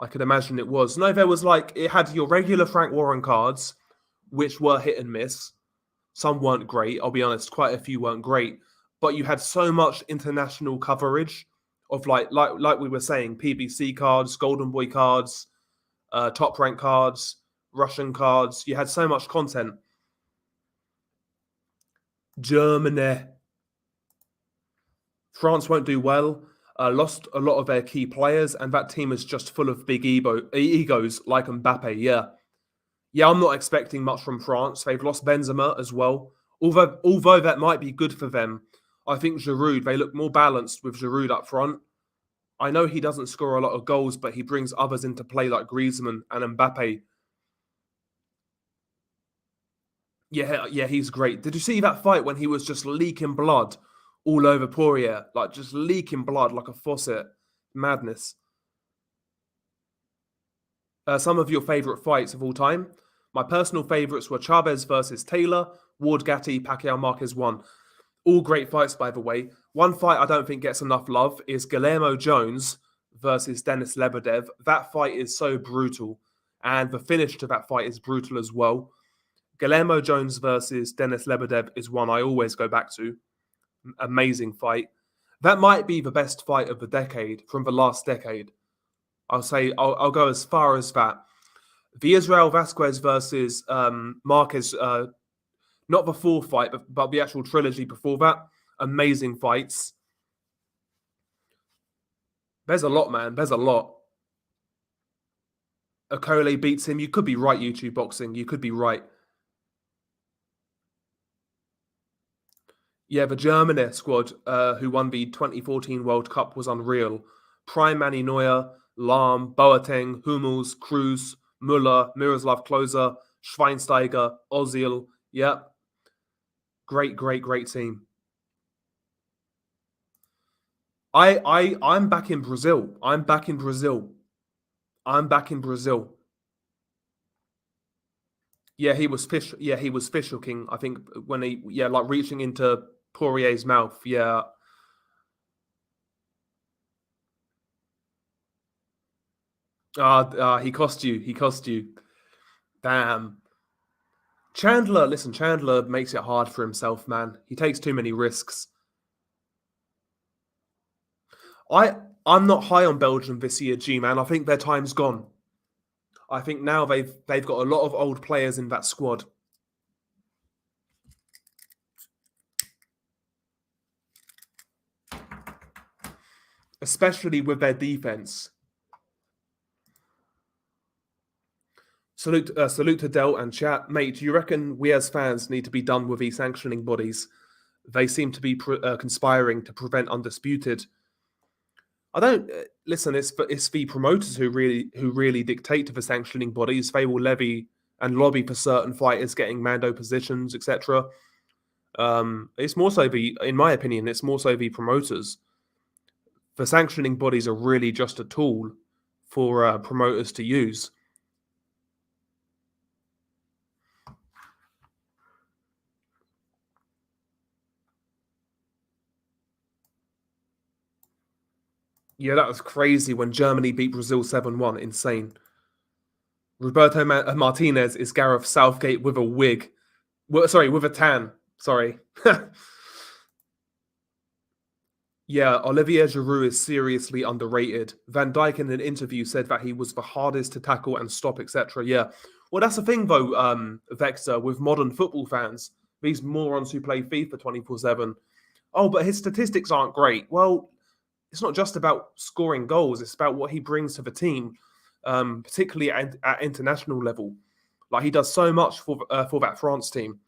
Speaker 1: I could imagine it was. No, there was like it had your regular Frank Warren cards, which were hit and miss. Some weren't great. I'll be honest, quite a few weren't great. But you had so much international coverage of like we were saying, PBC cards, Golden Boy cards, top rank cards, Russian cards. You had so much content. Germany. France won't do well. Lost a lot of their key players, and that team is just full of big egos like Mbappe. Yeah, I'm not expecting much from France. They've lost Benzema as well. Although that might be good for them, I think Giroud, they look more balanced with Giroud up front. I know he doesn't score a lot of goals, but he brings others into play like Griezmann and Mbappe. Yeah, he's great. Did you see that fight when he was just leaking blood all over Poirier? Like just leaking blood like a faucet. Madness. Some of your favourite fights of all time. My personal favourites were Chavez versus Taylor, Ward Gatti, Pacquiao Marquez 1. All great fights, by the way. One fight I don't think gets enough love is Guillermo Jones versus Denis Lebedev. That fight is so brutal. And the finish to that fight is brutal as well. Guillermo Jones versus Denis Lebedev is one I always go back to. Amazing fight. That might be the best fight of the decade, from the last decade. I'll go as far as that. The Israel Vasquez versus Marquez, not the full fight, but the actual trilogy before that. Amazing fights. There's a lot, man. There's a lot. Okole beats him. You could be right, YouTube Boxing. You could be right. Yeah, the Germany squad who won the 2014 World Cup was unreal. Prime Manny Neuer, Lahm, Boateng, Hummels, Cruz, Müller, Miroslav Klose, Schweinsteiger, Ozil. Yep. Great team. I'm back in Brazil. I'm back in Brazil. Yeah, he was fish. Yeah, he was fish hooking. I think when like reaching into Poirier's mouth. Yeah. He cost you. He cost you. Damn. Chandler makes it hard for himself, man. He takes too many risks. I'm not high on Belgium this year, G man. I think their time's gone. I think now they've got a lot of old players in that squad. Especially with their defense. Salute to Del and chat. Mate, do you reckon we as fans need to be done with these sanctioning bodies? They seem to be conspiring to prevent Undisputed. I don't listen. It's the promoters who really dictate to the sanctioning bodies. They will levy and lobby for certain fighters getting Mando positions, etc. It's more so in my opinion, it's more so the promoters. The sanctioning bodies are really just a tool for promoters to use. Yeah, that was crazy when Germany beat Brazil 7-1. Insane. Roberto Martinez is Gareth Southgate with a wig. Sorry, with a tan. Sorry. Yeah, Olivier Giroud is seriously underrated. Van Dijk in an interview said that he was the hardest to tackle and stop, etc. Yeah. Well, that's the thing, though, Vector, with modern football fans. These morons who play FIFA 24/7. Oh, but his statistics aren't great. Well, it's not just about scoring goals. It's about what he brings to the team, particularly at international level. Like he does so much for that France team.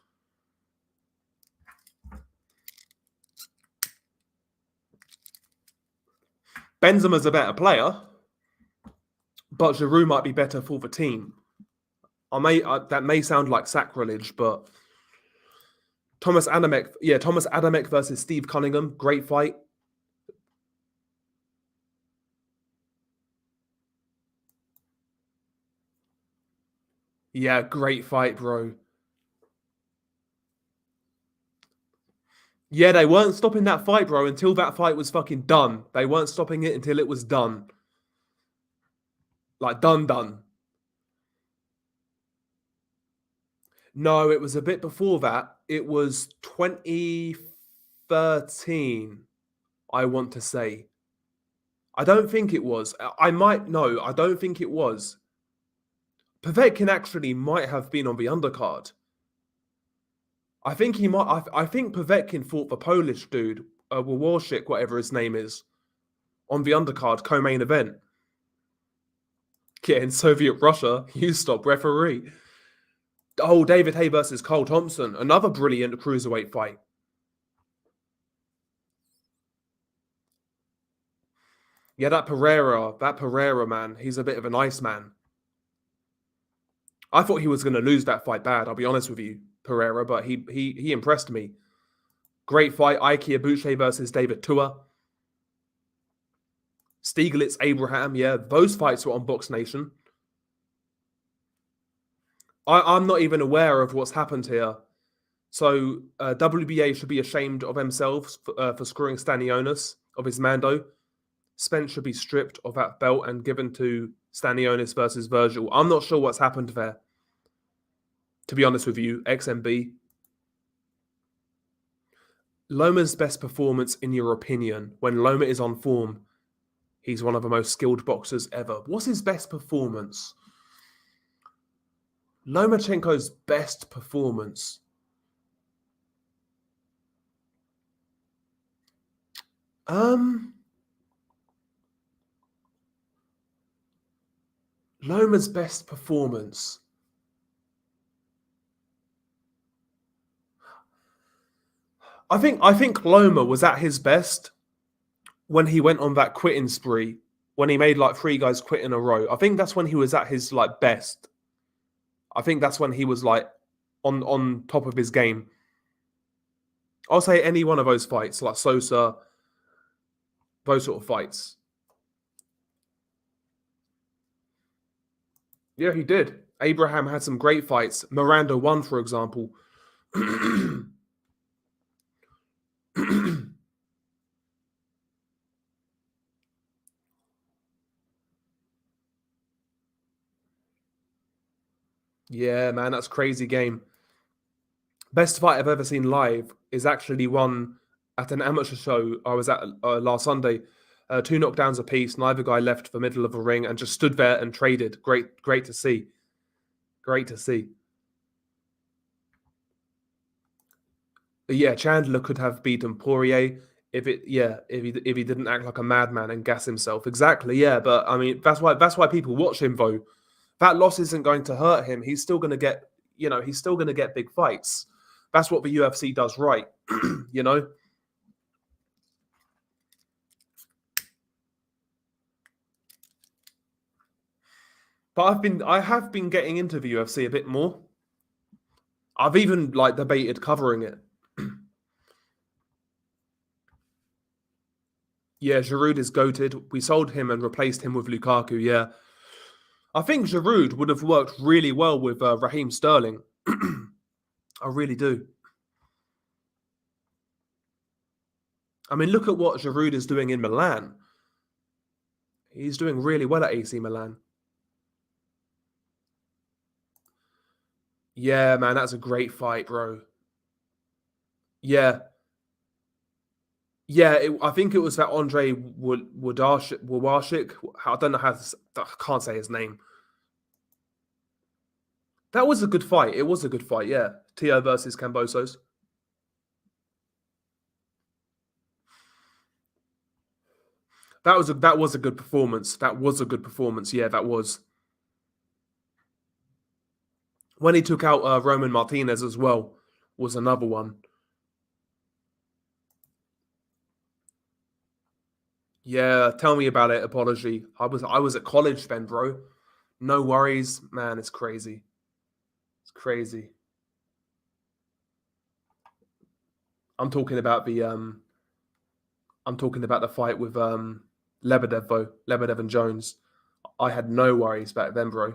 Speaker 1: Benzema's a better player, but Giroud might be better for the team. That may sound like sacrilege, but Thomas Adamek versus Steve Cunningham, great fight. Yeah, great fight, bro. Yeah, they weren't stopping that fight, bro, until that fight was fucking done. They weren't stopping it until it was done. Like, done. No, it was a bit before that. It was 2013, I want to say. I don't think it was. I might know. I don't think it was. Povetkin actually might have been on the undercard. I think he might. I think Povetkin fought the Polish dude, Wawarshik, whatever his name is, on the undercard co-main event. Yeah, in Soviet Russia, you stop referee. Oh, David Haye versus Cole Thompson, another brilliant cruiserweight fight. Yeah, that Pereira man, he's a bit of an ice man. I thought he was going to lose that fight bad. I'll be honest with you, Pereira, but he impressed me. Great fight, Ike Ibushi versus David Tua. Stieglitz, Abraham, yeah, those fights were on Box Nation. I'm not even aware of what's happened here. So WBA should be ashamed of themselves for screwing Stanionis of his Mando. Spence should be stripped of that belt and given to Stanionis versus Virgil. I'm not sure what's happened there. To be honest with you, XMB. Loma's best performance, in your opinion, when Loma is on form, he's one of the most skilled boxers ever. What's his best performance? Lomachenko's best performance. Loma's best performance. I think Loma was at his best when he went on that quitting spree, when he made like 3 guys quit in a row. I think that's when he was at his like best. I think that's when he was like on top of his game. I'll say any one of those fights, like Sosa, those sort of fights. Yeah, he did. Abraham had some great fights. Miranda won, for example. Yeah, man, that's crazy game. Best fight I've ever seen live is actually one at an amateur show I was at last Sunday. 2 knockdowns apiece. Neither guy left the middle of the ring and just stood there and traded. Great to see. Great to see. But yeah, Chandler could have beaten Poirier if he didn't act like a madman and gas himself. Exactly, yeah. But I mean, that's why people watch him though. That loss isn't going to hurt him. He's still going to get, he's still going to get big fights. That's what the UFC does right, But I have been getting into the UFC a bit more. I've even like debated covering it. Yeah, Giroud is goated. We sold him and replaced him with Lukaku. Yeah, I think Giroud would have worked really well with Raheem Sterling. I really do. I mean, look at what Giroud is doing in Milan. He's doing really well at AC Milan. Yeah, man, that's a great fight, bro. Yeah. Yeah, I think it was that Andre Wawarshik. I don't know I can't say his name. That was a good fight. It was a good fight, yeah. Tio versus Cambosos. That was a good performance. That was a good performance. Yeah, that was. When he took out Roman Martinez as well was another one. Yeah, tell me about it, Apology. I was at college then, bro. No worries, man, it's crazy. It's crazy. I'm talking about the fight with Lebedev though, Lebedev and Jones. I had no worries back then, bro.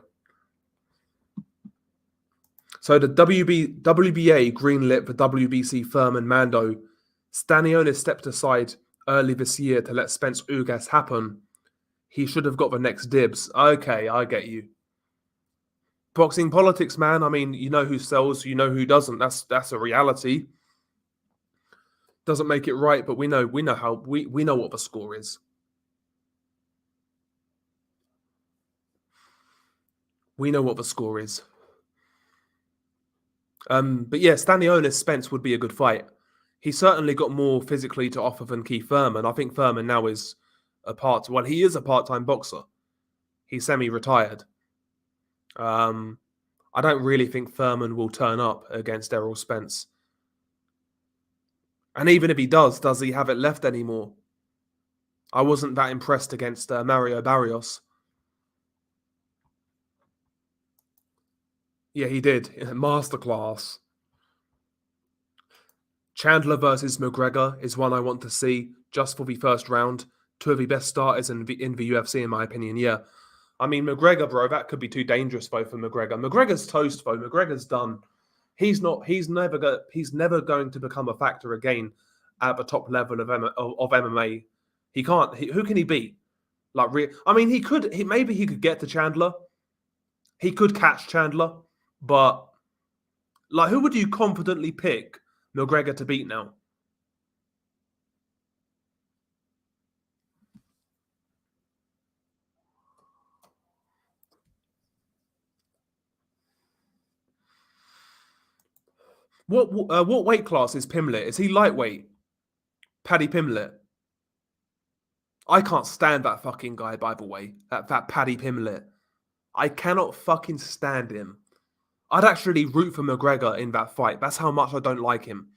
Speaker 1: So the WBA greenlit the WBC Furman Mando Stanionis stepped aside early this year to let Spence Ugas happen. He should have got the next dibs. Okay, I get you. Boxing politics, man. I mean, you know who sells, you know who doesn't. That's a reality. Doesn't make it right, but we know how we know what the score is. We know what the score is. But yeah, Stanionis Spence would be a good fight. He certainly got more physically to offer than Keith Thurman. I think Thurman now is he is a part-time boxer. He's semi-retired. I don't really think Thurman will turn up against Errol Spence. And even if he does he have it left anymore? I wasn't that impressed against Mario Barrios. Yeah, he did. Masterclass. Chandler versus McGregor is one I want to see just for the first round. Two of the best starters in the UFC, in my opinion, yeah. I mean, McGregor, bro, that could be too dangerous, though, for McGregor. McGregor's toast, though. McGregor's done. He's never going to become a factor again at the top level of MMA. He can't. Who can he beat? I mean, maybe he could get to Chandler. He could catch Chandler, but who would you confidently pick McGregor to beat now? What weight class is Pimlet? Is he lightweight? Paddy Pimlet. I can't stand that fucking guy, by the way. That Paddy Pimlet. I cannot fucking stand him. I'd actually root for McGregor in that fight. That's how much I don't like him.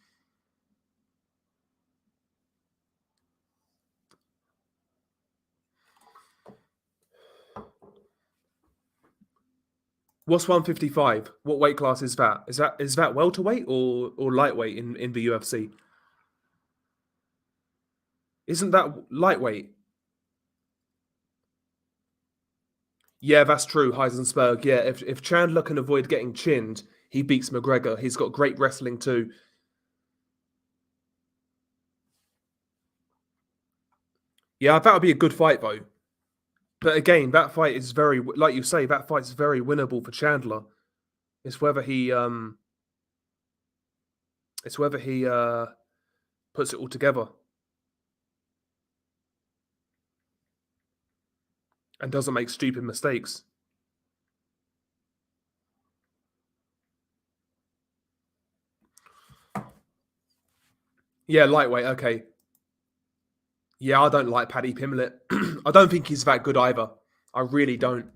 Speaker 1: What's 155? What weight class is that? Is that welterweight or lightweight in the UFC? Isn't that lightweight? Yeah, that's true. Heisensberg. Yeah, if Chandler can avoid getting chinned, he beats McGregor. He's got great wrestling too. Yeah, that would be a good fight though. But again, that fight is very, like you say, that fight's very winnable for Chandler. It's whether he puts it all together and doesn't make stupid mistakes. Yeah, lightweight. Okay. Yeah, I don't like Paddy Pimlet. I don't think he's that good either. I really don't.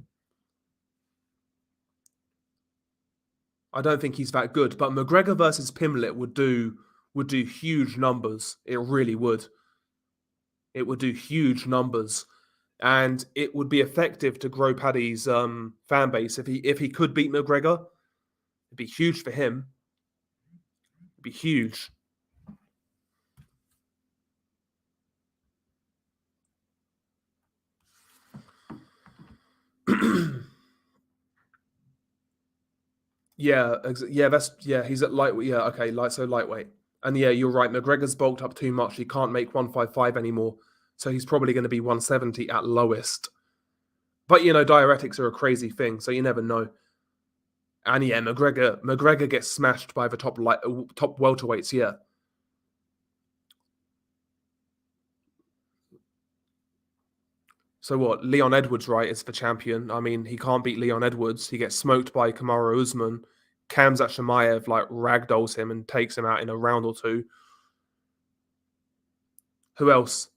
Speaker 1: I don't think he's that good. But McGregor versus Pimlet would do huge numbers. It really would. It would do huge numbers, and it would be effective to grow Paddy's fan base if he could beat McGregor. It'd be huge for him. It'd be huge. Yeah, he's at lightweight. Yeah, okay, lightweight. And yeah, you're right. McGregor's bulked up too much. He can't make 155 anymore. So he's probably going to be 170 at lowest. But diuretics are a crazy thing, so you never know. And yeah, McGregor gets smashed by the top welterweights, yeah. So what? Leon Edwards, right, is the champion. I mean, he can't beat Leon Edwards. He gets smoked by Kamaru Usman. Khamzat Chimaev ragdolls him and takes him out in a round or two. Who else?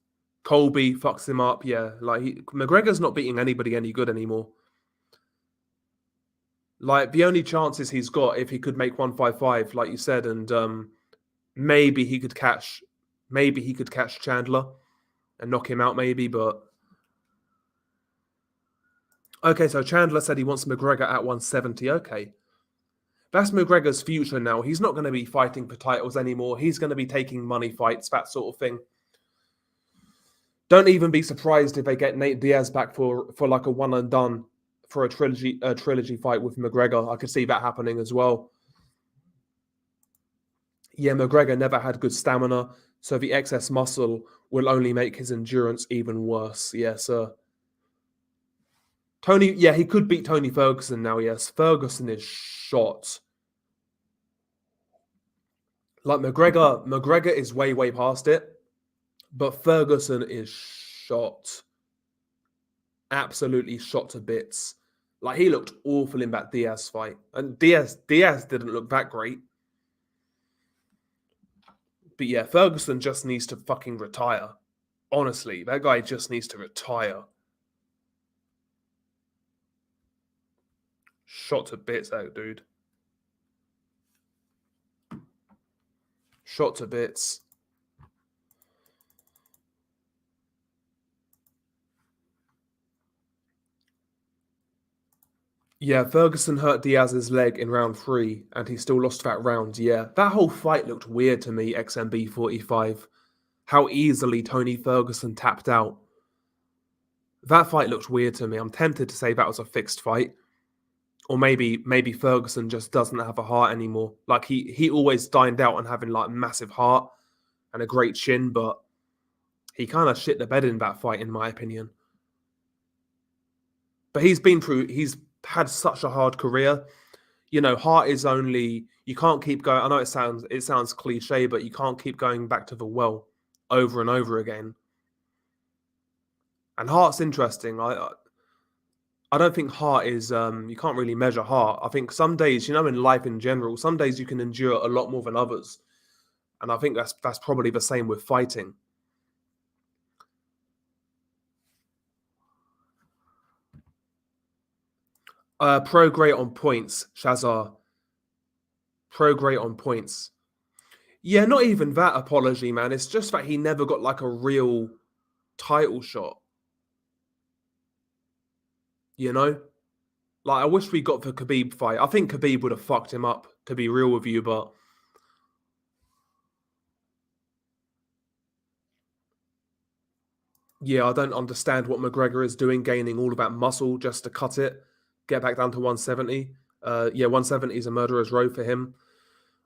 Speaker 1: Colby fucks him up. Yeah, McGregor's not beating anybody any good anymore. The only chances he's got if he could make 155, like you said, and maybe he could catch Chandler and knock him out, maybe. But okay, so Chandler said he wants McGregor at 170. Okay. That's McGregor's future now. He's not going to be fighting for titles anymore. He's going to be taking money fights, that sort of thing. Don't even be surprised if they get Nate Diaz back for a one and done for a trilogy fight with McGregor. I could see that happening as well. Yeah, McGregor never had good stamina. So the excess muscle will only make his endurance even worse. Yes, sir. Tony, yeah, he could beat Tony Ferguson now, yes. Ferguson is shot. Like McGregor is way, way past it. But Ferguson is shot. Absolutely shot to bits. Like, he looked awful in that Diaz fight. And Diaz didn't look that great. But yeah, Ferguson just needs to fucking retire. Honestly, that guy just needs to retire. Shot to bits, that dude. Shot to bits. Yeah, Ferguson hurt Diaz's leg in round 3, and he still lost that round. Yeah, that whole fight looked weird to me, XMB45. How easily Tony Ferguson tapped out. That fight looked weird to me. I'm tempted to say that was a fixed fight. Or maybe Ferguson just doesn't have a heart anymore. Like, he always dined out on having, like, massive heart and a great chin, but he kind of shit the bed in that fight, in my opinion. But he's had such a hard career. You know, heart is only, you can't keep going. I know it sounds cliche, but you can't keep going back to the well over and over again. And heart's interesting. I don't think heart is you can't really measure heart. I think some days, you know, in life in general, some days you can endure a lot more than others. And I think that's probably the same with fighting. Pro great on points, Shazar. Pro great on points. Yeah, not even that apology, man. It's just that he never got like a real title shot. You know? Like, I wish we got the Khabib fight. I think Khabib would have fucked him up, to be real with you, but yeah, I don't understand what McGregor is doing, gaining all of that muscle just to cut it, get back down to 170. Yeah, 170 is a murderer's row for him.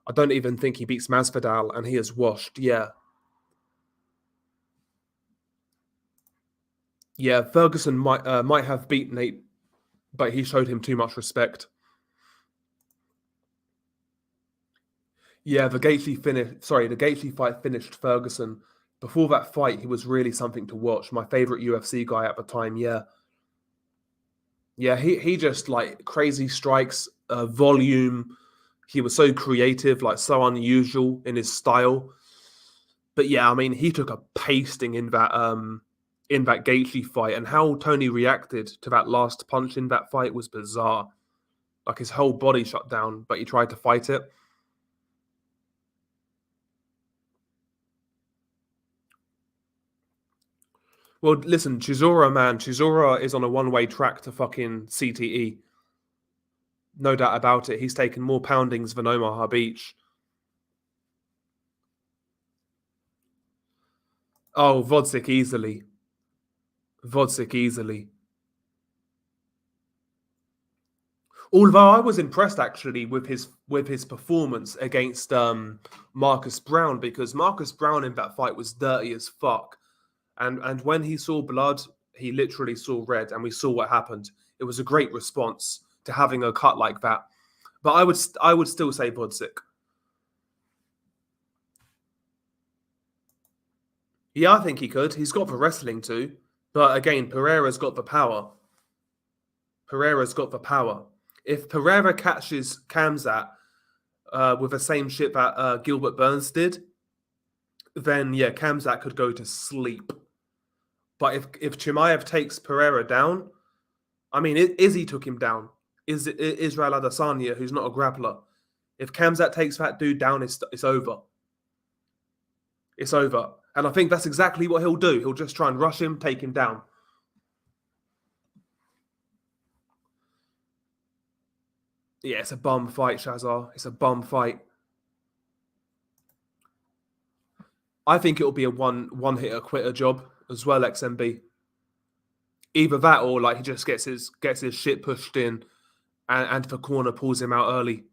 Speaker 1: I don't even think he beats Masvidal, and he is washed. Yeah. Yeah, Ferguson might have beaten Nate, but he showed him too much respect. Yeah, the Gaethje fight finished Ferguson. Before that fight, he was really something to watch. My favorite UFC guy at the time. Yeah, yeah, he just like crazy strikes, volume. He was so creative, like so unusual in his style. But yeah, I mean, he took a pasting in that Gaethje fight, and how Tony reacted to that last punch in that fight was bizarre. Like, his whole body shut down, but he tried to fight it. Well, listen, Chisora is on a one-way track to fucking CTE. No doubt about it. He's taken more poundings than Omaha Beach. Oh, Vodzik easily. Vodzik easily. Although I was impressed actually with his performance against Marcus Brown, because Marcus Brown in that fight was dirty as fuck. And when he saw blood, he literally saw red, and we saw what happened. It was a great response to having a cut like that. But I would still say Vodzik. Yeah, I think he could. He's got the wrestling too. But again, Pereira's got the power. Pereira's got the power. If Pereira catches Kamzat with the same shit that Gilbert Burns did, then yeah, Kamzat could go to sleep. But if Chimaev takes Pereira down, I mean, Izzy took him down. Is Israel Adesanya, who's not a grappler. If Kamzat takes that dude down, it's over. It's over. And I think that's exactly what he'll do. He'll just try and rush him, take him down. Yeah, it's a bum fight, Shazar. It's a bum fight. I think it'll be a one hitter quitter job as well, XMB. Either that or like he just gets his shit pushed in and the corner pulls him out early.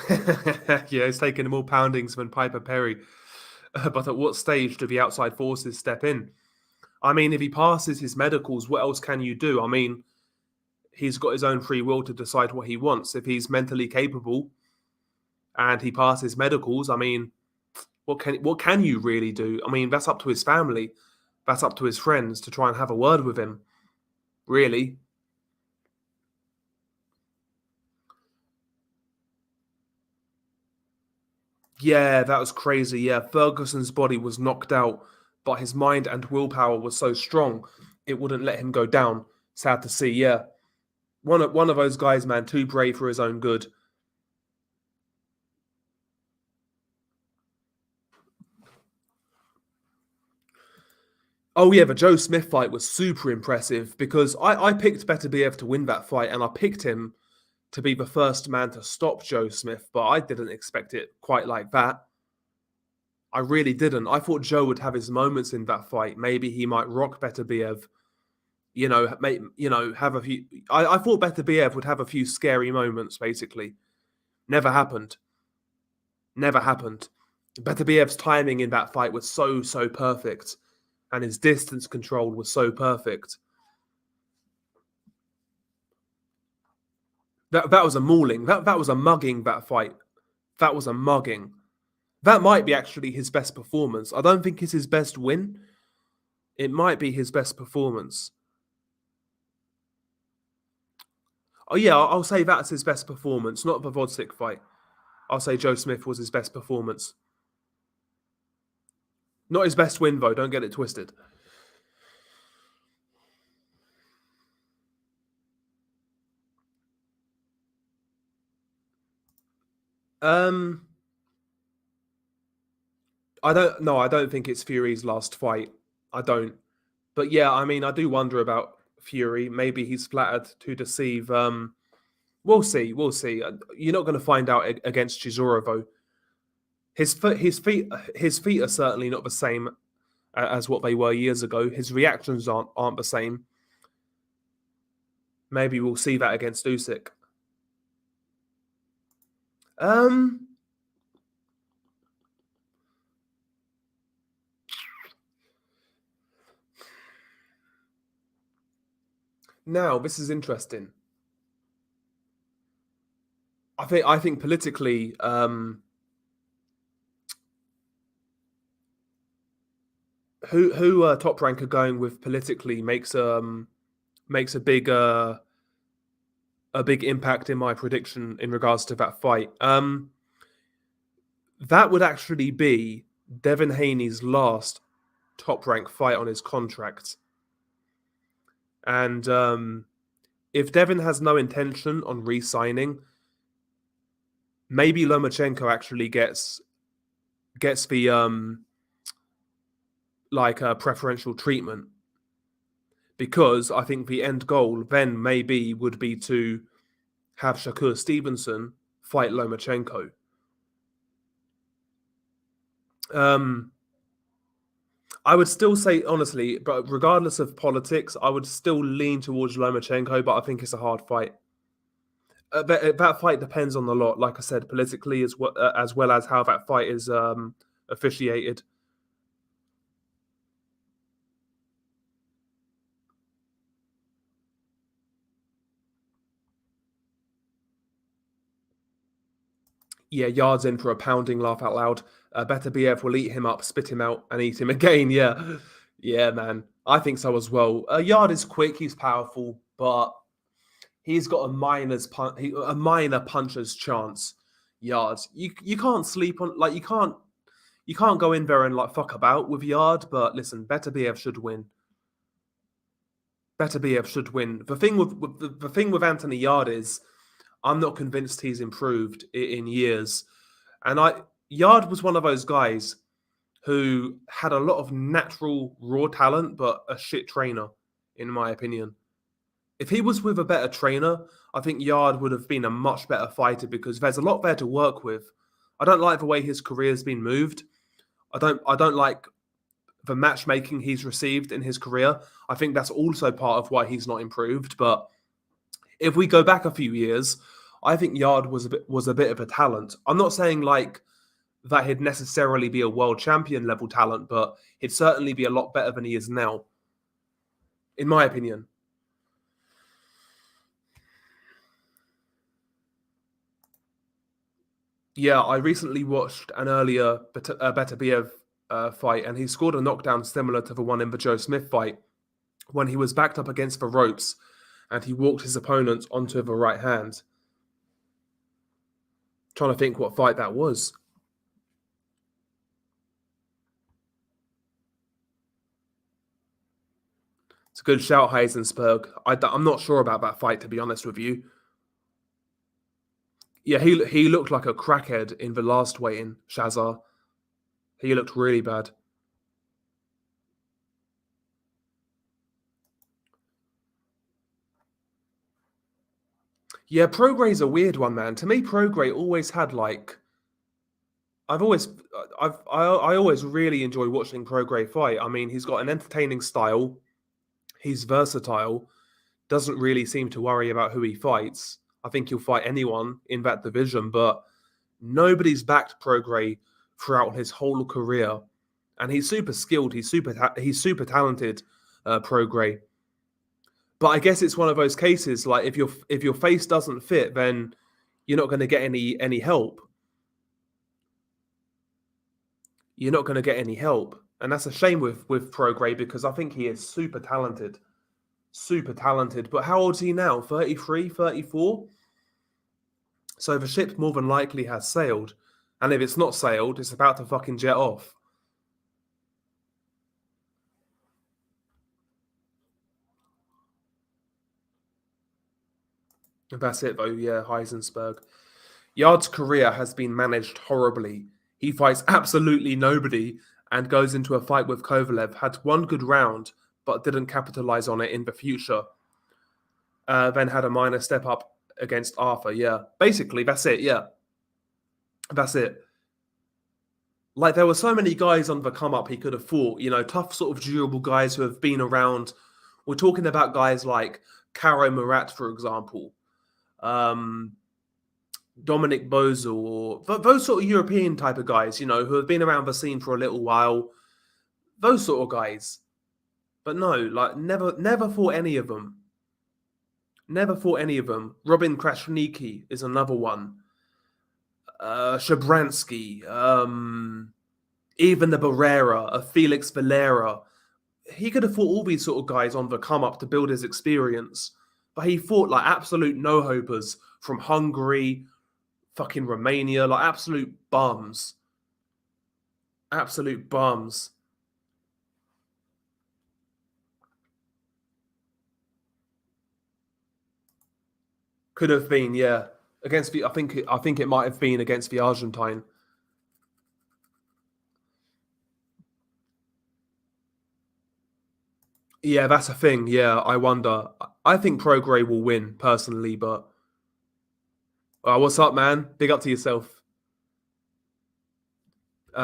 Speaker 1: Yeah, he's taking more poundings than Piper Perry. But at what stage do the outside forces step in? I mean, if he passes his medicals, what else can you do? I mean, he's got his own free will to decide what he wants. If he's mentally capable and he passes medicals, I mean, what can you really do? I mean, that's up to his family, that's up to his friends to try and have a word with him. Really, yeah, that was crazy. Yeah, Ferguson's body was knocked out, but his mind and willpower was so strong, it wouldn't let him go down. Sad to see. Yeah, one of those guys, man, too brave for his own good. Oh yeah, the Joe Smith fight was super impressive because I picked Beterbiev to win that fight, and I picked him to be the first man to stop Joe Smith, but I didn't expect it quite like that. I really didn't. I thought Joe would have his moments in that fight. Maybe he might rock Beterbiev. Have a few. I thought Beterbiev would have a few scary moments. Basically, never happened. Never happened. Beterbiev's timing in that fight was so perfect, and his distance control was so perfect. That was a mauling. That was a mugging. That fight. That was a mugging. That might be actually his best performance. I don't think it's his best win. It might be his best performance. Oh yeah, I'll say that's his best performance, not the Vodzik fight. I'll say Joe Smith was his best performance. Not his best win though. Don't get it twisted. Um, I don't. No, I don't think it's Fury's last fight. I don't. But yeah, I mean, I do wonder about Fury. Maybe he's flattered to deceive. We'll see. We'll see. You're not going to find out against Chisora though. His feet are certainly not the same as what they were years ago. His reactions aren't the same. Maybe we'll see that against Usyk. Um, Now this is interesting. I think politically, who Top Rank are going with politically makes a big impact in my prediction in regards to that fight. That would actually be Devin Haney's last Top Rank fight on his contract, and if Devin has no intention on re-signing, maybe Lomachenko actually gets the preferential treatment, because I think the end goal then maybe would be to have Shakur Stevenson fight Lomachenko. I would still say, honestly, but regardless of politics, I would still lean towards Lomachenko, but I think it's a hard fight. That fight depends on a lot, like I said, politically as well as how that fight is officiated. Yeah, yards in for a pounding laugh out loud. Beterbiev will eat him up, spit him out, and eat him again. Yeah, yeah, man. I think so as well. Yard is quick, he's powerful, but he's got a minor puncher's chance. Yard, you can't sleep on you can't go in there and fuck about with Yard. But listen, Beterbiev should win. Beterbiev should win. The thing with Anthony Yard is I'm not convinced he's improved in years. And Yard was one of those guys who had a lot of natural raw talent, but a shit trainer, in my opinion. If he was with a better trainer, I think Yard would have been a much better fighter because there's a lot there to work with. I don't like the way his career's been moved. I don't like the matchmaking he's received in his career. I think that's also part of why he's not improved. But if we go back a few years, I think Yard was a bit of a talent. I'm not saying like that he'd necessarily be a world champion level talent, but he'd certainly be a lot better than he is now, in my opinion. Yeah, I recently watched an earlier Beterbiev fight, and he scored a knockdown similar to the one in the Joe Smith fight when he was backed up against the ropes and he walked his opponent onto the right hand. Trying to think what fight that was. It's a good shout, Heisensberg. I'm not sure about that fight, to be honest with you. Yeah, he looked like a crackhead in the last weigh-in, Shazar. He looked really bad. Yeah, Progray's a weird one, man. To me, Progray always had like I've always I always really enjoy watching Progray fight. I mean, he's got an entertaining style. He's versatile. Doesn't really seem to worry about who he fights. I think he'll fight anyone in that division, but nobody's backed Progray throughout his whole career, and he's super skilled. He's super talented, Progray. But I guess it's one of those cases like if your face doesn't fit, then you're not going to get any help. You're not going to get any help, and that's a shame with Progray because I think he is super talented. Super talented. But how old is he now? 33, 34? So the ship more than likely has sailed. And if it's not sailed, it's about to fucking jet off. And that's it, though. Yeah, Heisensberg. Yard's career has been managed horribly. He fights absolutely nobody and goes into a fight with Kovalev, had one good round, but didn't capitalize on it in the future. Then had a minor step up against Arthur. Yeah, basically, that's it. Yeah, that's it. Like, there were so many guys on the come up he could have fought, tough, sort of durable guys who have been around. We're talking about guys like Caro Murat, for example, um, Dominic Bozel, or those sort of European type of guys, who have been around the scene for a little while. Those sort of guys. But no, like, never fought any of them. Never fought any of them. Robin Krasniki is another one. Shabransky, even the Barrera, a Felix Valera. He could have fought all these sort of guys on the come up to build his experience. But he fought like absolute no-hopers from Hungary, fucking Romania, like absolute bums. Absolute bums. Could have been, yeah. Against the I think it might have been against the Argentine. Yeah, that's a thing. Yeah, I wonder. I think Progray will win personally, but what's up, man? Big up to yourself.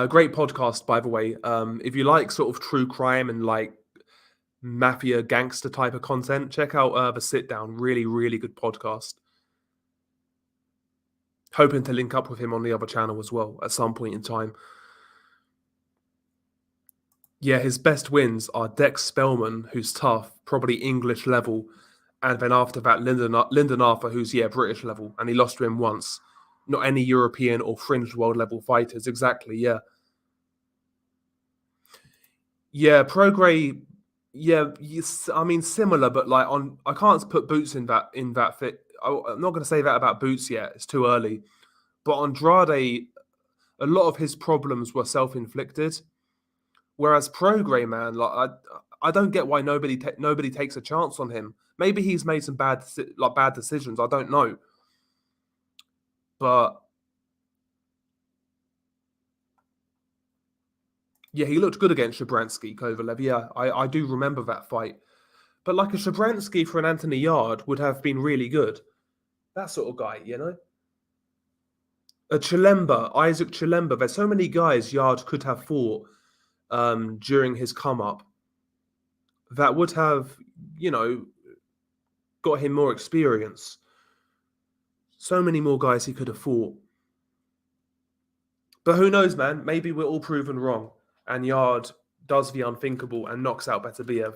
Speaker 1: Great podcast, by the way. If you like sort of true crime and like mafia gangster type of content, check out the Sit Down. Really, really good podcast. Hoping to link up with him on the other channel as well at some point in time. Yeah, his best wins are Dex Spellman, who's tough, probably English level, and then after that, Lyndon Arthur, who's British level, and he lost to him once. Not any European or fringe world level fighters, exactly. Yeah, yeah. Progray, yeah. I mean, similar, but like I can't put Boots in that fit. I'm not going to say that about Boots yet. It's too early. But Andrade, a lot of his problems were self-inflicted. Whereas Progray, man, like I don't get why nobody takes a chance on him. Maybe he's made some bad decisions. I don't know, but yeah, he looked good against Shabransky, Kovalev. Yeah, I do remember that fight. But like a Shabransky for an Anthony Yard would have been really good. That sort of guy. A Chilemba, Isaac Chilemba. There's so many guys Yard could have fought during his come up that would have, got him more experience. So many more guys he could have fought. But who knows, man? Maybe we're all proven wrong, and Yard does the unthinkable and knocks out Beterbiev.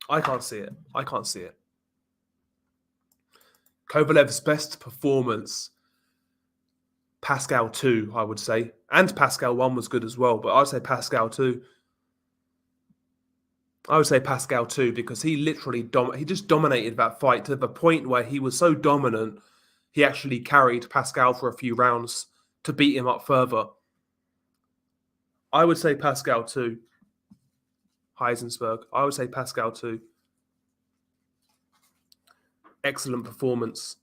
Speaker 1: I can't see it. I can't see it. Kovalev's best performance, Pascal 2, I would say. And Pascal 1 was good as well, but I'd say Pascal 2. I would say Pascal 2 because he literally he just dominated that fight to the point where he was so dominant, he actually carried Pascal for a few rounds to beat him up further. I would say Pascal 2. Heisenberg. I would say Pascal 2. Excellent performance.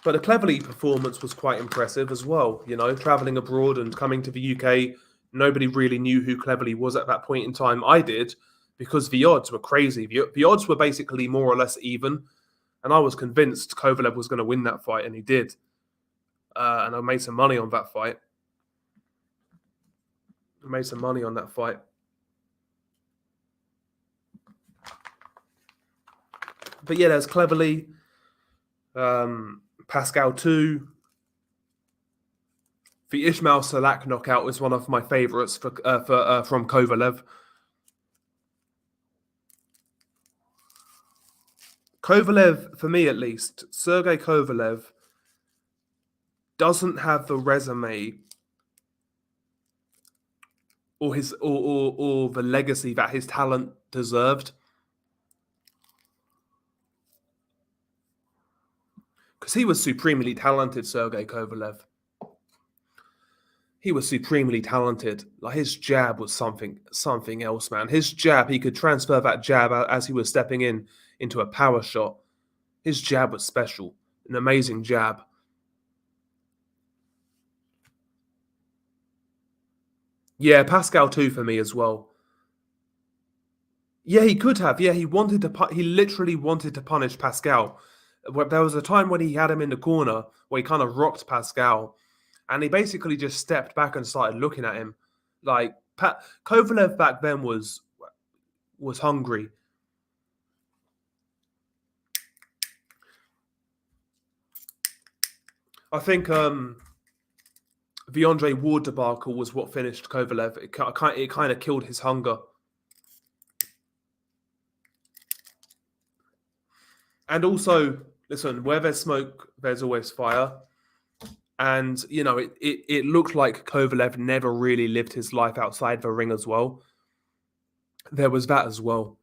Speaker 1: But the Cleverly performance was quite impressive as well. You know, traveling abroad and coming to the UK, nobody really knew who Cleverly was at that point in time. I did, because the odds were crazy. The odds were basically more or less even, and I was convinced Kovalev was going to win that fight, and he did. And I made some money on that fight. But yeah, there's Cleverly, Pascal 2. The Ismail Salak knockout was one of my favourites from Kovalev. Kovalev, for me at least, Sergey Kovalev doesn't have the resume or the legacy that his talent deserved. Because he was supremely talented, Sergey Kovalev. He was supremely talented. Like, his jab was something else, man. His jab, he could transfer that jab as he was stepping into a power shot. His jab was special. An amazing jab. Yeah, Pascal 2 for me as well. Yeah, he could have. Yeah, he literally wanted to punish Pascal. There was a time when he had him in the corner where he kind of rocked Pascal, and he basically just stepped back and started looking at him. Like, Kovalev back then was hungry. I think the Andre Ward debacle was what finished Kovalev. It kind of killed his hunger. And also, listen, where there's smoke, there's always fire. And, you know, it looked like Kovalev never really lived his life outside the ring as well. There was that as well.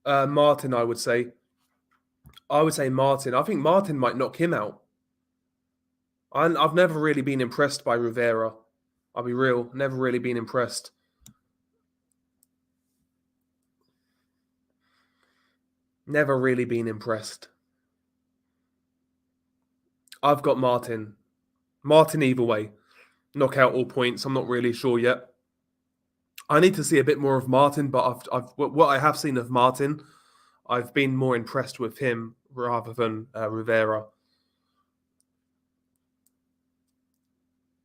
Speaker 1: Martin, I would say. Martin. I think Martin might knock him out. I've never really been impressed by Rivera. I'll be real. Never really been impressed. Never really been impressed. I've got Martin. Martin either way. Knock out all points. I'm not really sure yet. I need to see a bit more of Martin, but what I have seen of Martin, I've been more impressed with him rather than Rivera.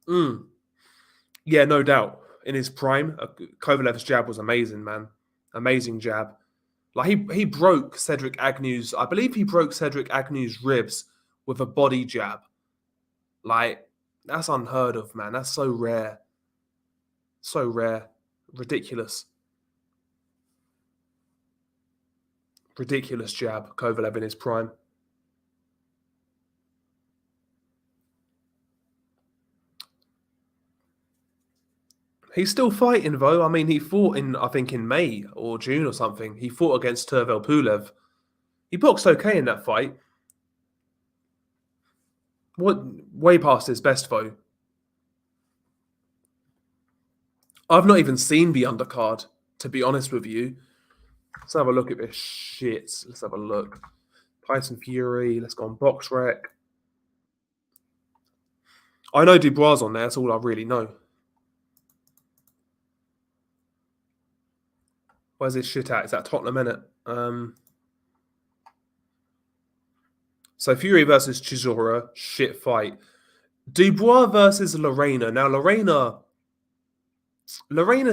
Speaker 1: Yeah, no doubt. In his prime, Kovalev's jab was amazing, man. Amazing jab. Like, he broke Cedric Agnew's, I believe he broke Cedric Agnew's ribs with a body jab. Like, that's unheard of, man. That's so rare. So rare. Ridiculous. Ridiculous jab, Kovalev in his prime. He's still fighting, though. I mean, he fought I think in May or June or something. He fought against Tervel Pulev. He boxed okay in that fight. Way past his best, though. I've not even seen the undercard, to be honest with you. Let's have a look at this shit. Let's have a look. Tyson Fury. Let's go on BoxRec. I know Dubois on there. That's all I really know. Where's this shit at? Is that Tottenham, innit? So Fury versus Chisora, shit fight. Dubois versus Lorena. Now Lorena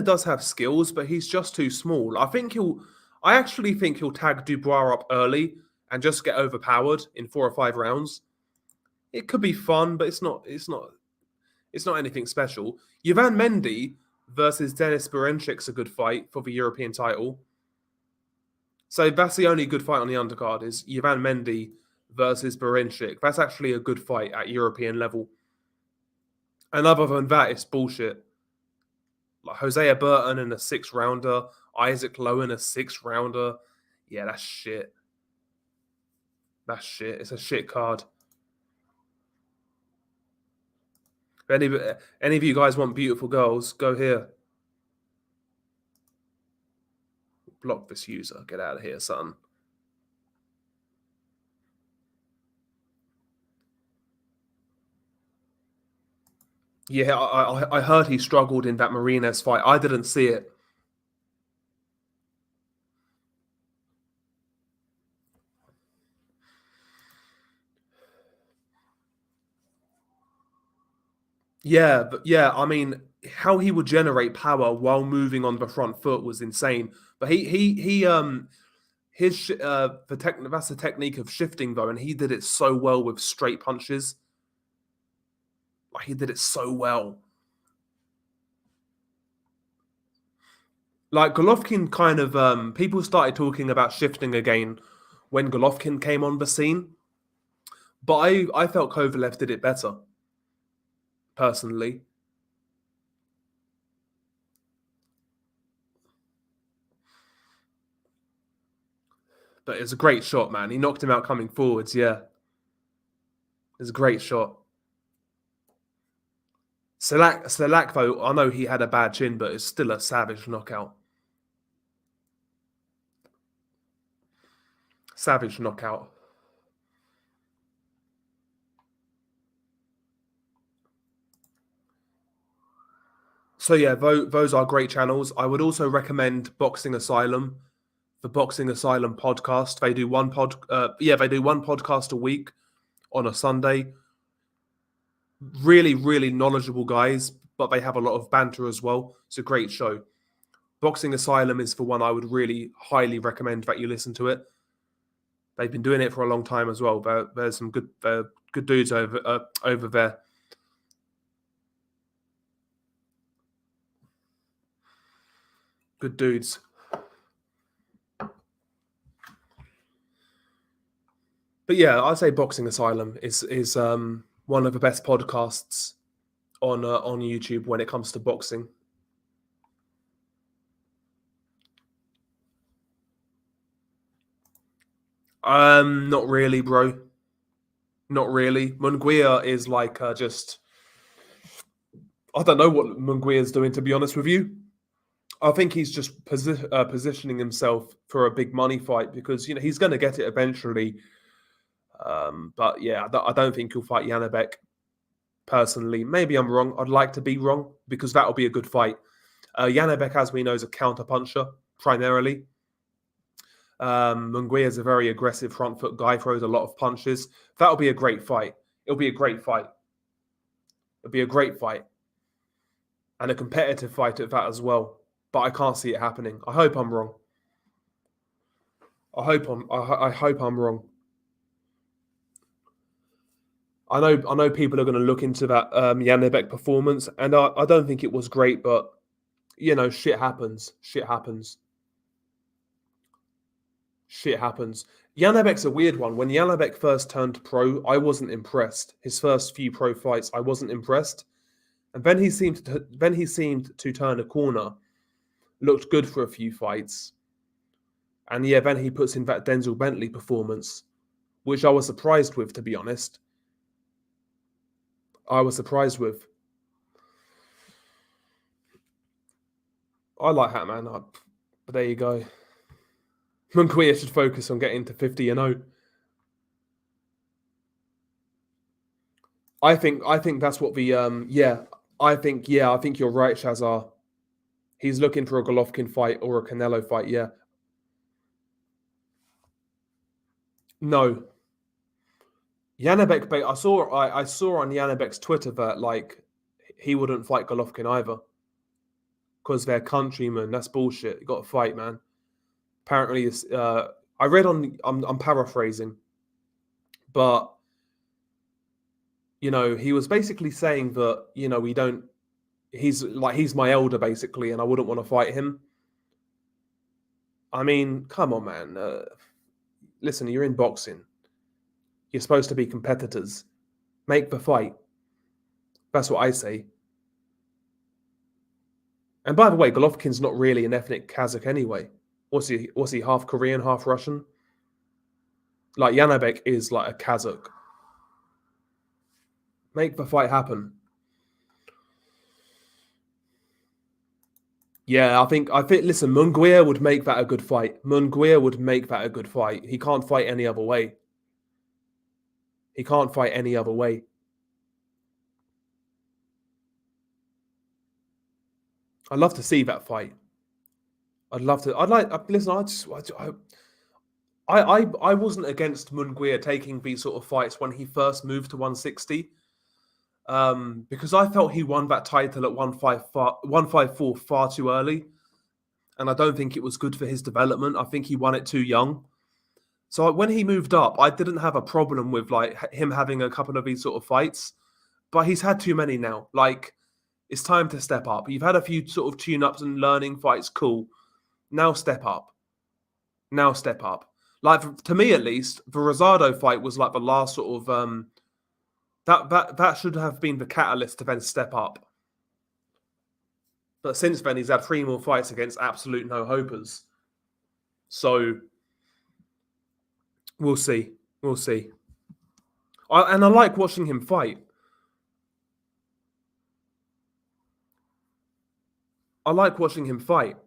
Speaker 1: does have skills, but he's just too small. I actually think he'll tag Dubois up early and just get overpowered in 4 or 5 rounds. It could be fun, but it's not anything special. Ivan Mendy versus Denis Berenchik's a good fight for the European title. So that's the only good fight on the undercard is Ivan Mendy versus Berenchik. That's actually a good fight at European level. And other than that, it's bullshit. Like Hosea Burton in a 6-rounder, Isaac Lowe in a 6-rounder. Yeah, that's shit. That's shit. It's a shit card. If any of you guys want beautiful girls, go here. Block this user. Get out of here, son. Yeah, I heard he struggled in that Marines fight. I didn't see it. Yeah, but yeah, I mean, how he would generate power while moving on the front foot was insane. But that's the technique of shifting though, and he did it so well with straight punches. Like he did it so well. Like Golovkin kind of people started talking about shifting again when Golovkin came on the scene. But I felt Kovalev did it better, personally. But it was a great shot, man. He knocked him out coming forwards, yeah. It was a great shot. Selak, though, I know he had a bad chin, but it's still a savage knockout. Savage knockout. So yeah, those are great channels. I would also recommend Boxing Asylum, the Boxing Asylum podcast. They do one podcast a week on a Sunday. Really, really knowledgeable guys, but they have a lot of banter as well. It's a great show. Boxing Asylum is the one I would really highly recommend that you listen to it. They've been doing it for a long time as well. There's some good dudes over there. Good dudes. But yeah, I'd say Boxing Asylum is one of the best podcasts on YouTube when it comes to boxing. Not really, bro. Not really. Munguia is like just. I don't know what Munguia's doing, to be honest with you. I think he's just positioning himself for a big money fight because he's going to get it eventually. But yeah, I don't think he'll fight Janabek personally. Maybe I'm wrong. I'd like to be wrong because that'll be a good fight. Janabek, as we know, is a counter puncher primarily. Munguia is a very aggressive front foot guy, throws a lot of punches. That'll be a great fight. It'll be a great fight. It'll be a great fight. And a competitive fight at that as well. But I can't see it happening. I hope I'm wrong. I hope I'm wrong. I know people are going to look into that Janabek performance, and I don't think it was great, but shit happens. Shit happens. Shit happens. Janabek's a weird one. When Janabek first turned pro, I wasn't impressed. His first few pro fights, I wasn't impressed, and then he seemed to turn a corner. Looked good for a few fights, and yeah, then he puts in that Denzel Bentley performance, which I was surprised with, to be honest. I was surprised with. I like Hatman, but there you go. Munguia should focus on getting to 50-0. I think that's what the I think you're right, Shazar. He's looking for a Golovkin fight or a Canelo fight. Yeah, no, Janabek. I saw on Janabek's Twitter that like he wouldn't fight Golovkin either because they're countrymen. That's bullshit. You got to fight, man. Apparently, it's, I read on. I'm paraphrasing, but he was basically saying that we don't. He's my elder basically, and I wouldn't want to fight him. I mean, come on, man. Listen, you're in boxing. You're supposed to be competitors. Make the fight. That's what I say. And by the way, Golovkin's not really an ethnic Kazakh anyway. Was he half Korean, half Russian? Like Janabek is like a Kazakh. Make the fight happen. Yeah, I think. Listen, Munguia would make that a good fight. Munguia would make that a good fight. He can't fight any other way. He can't fight any other way. I'd love to see that fight. Listen. I wasn't against Munguia taking these sort of fights when he first moved to 160. Because I felt he won that title at 154 far too early. And I don't think it was good for his development. I think he won it too young. So when he moved up, I didn't have a problem with like him having a couple of these sort of fights. But he's had too many now. Like, it's time to step up. You've had a few sort of tune-ups and learning fights, cool. Now step up. Now step up. Like, to me at least, the Rosado fight was like the last sort of that should have been the catalyst to then step up. But since then, he's had 3 more fights against absolute no-hopers. So, we'll see. We'll see. I like watching him fight. I like watching him fight.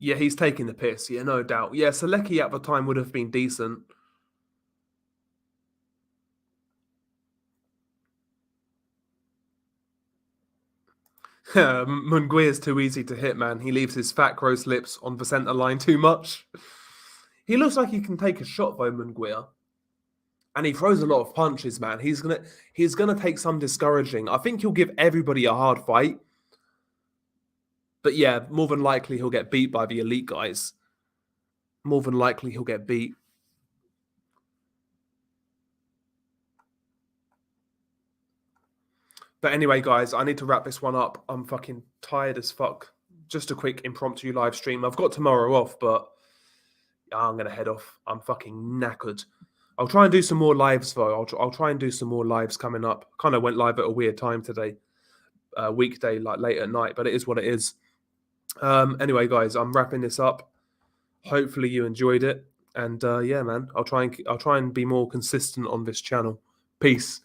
Speaker 1: Yeah, he's taking the piss. Yeah, no doubt. Yeah, Selecki at the time would have been decent. Munguia's too easy to hit, man. He leaves his fat, gross lips on the centre line too much. He looks like he can take a shot, though, Munguia. And he throws a lot of punches, man. He's gonna take some discouraging. I think he'll give everybody a hard fight. But yeah, more than likely he'll get beat by the elite guys. More than likely he'll get beat. But anyway, guys, I need to wrap this one up. I'm fucking tired as fuck. Just a quick impromptu live stream. I've got tomorrow off, but I'm going to head off. I'm fucking knackered. I'll try and do some more lives, though. I'll try and do some more lives coming up. Kind of went live at a weird time today. Weekday, like late at night, but it is what it is. Anyway, guys, I'm wrapping this up. Hopefully you enjoyed it. And yeah, man, I'll try and be more consistent on this channel. Peace.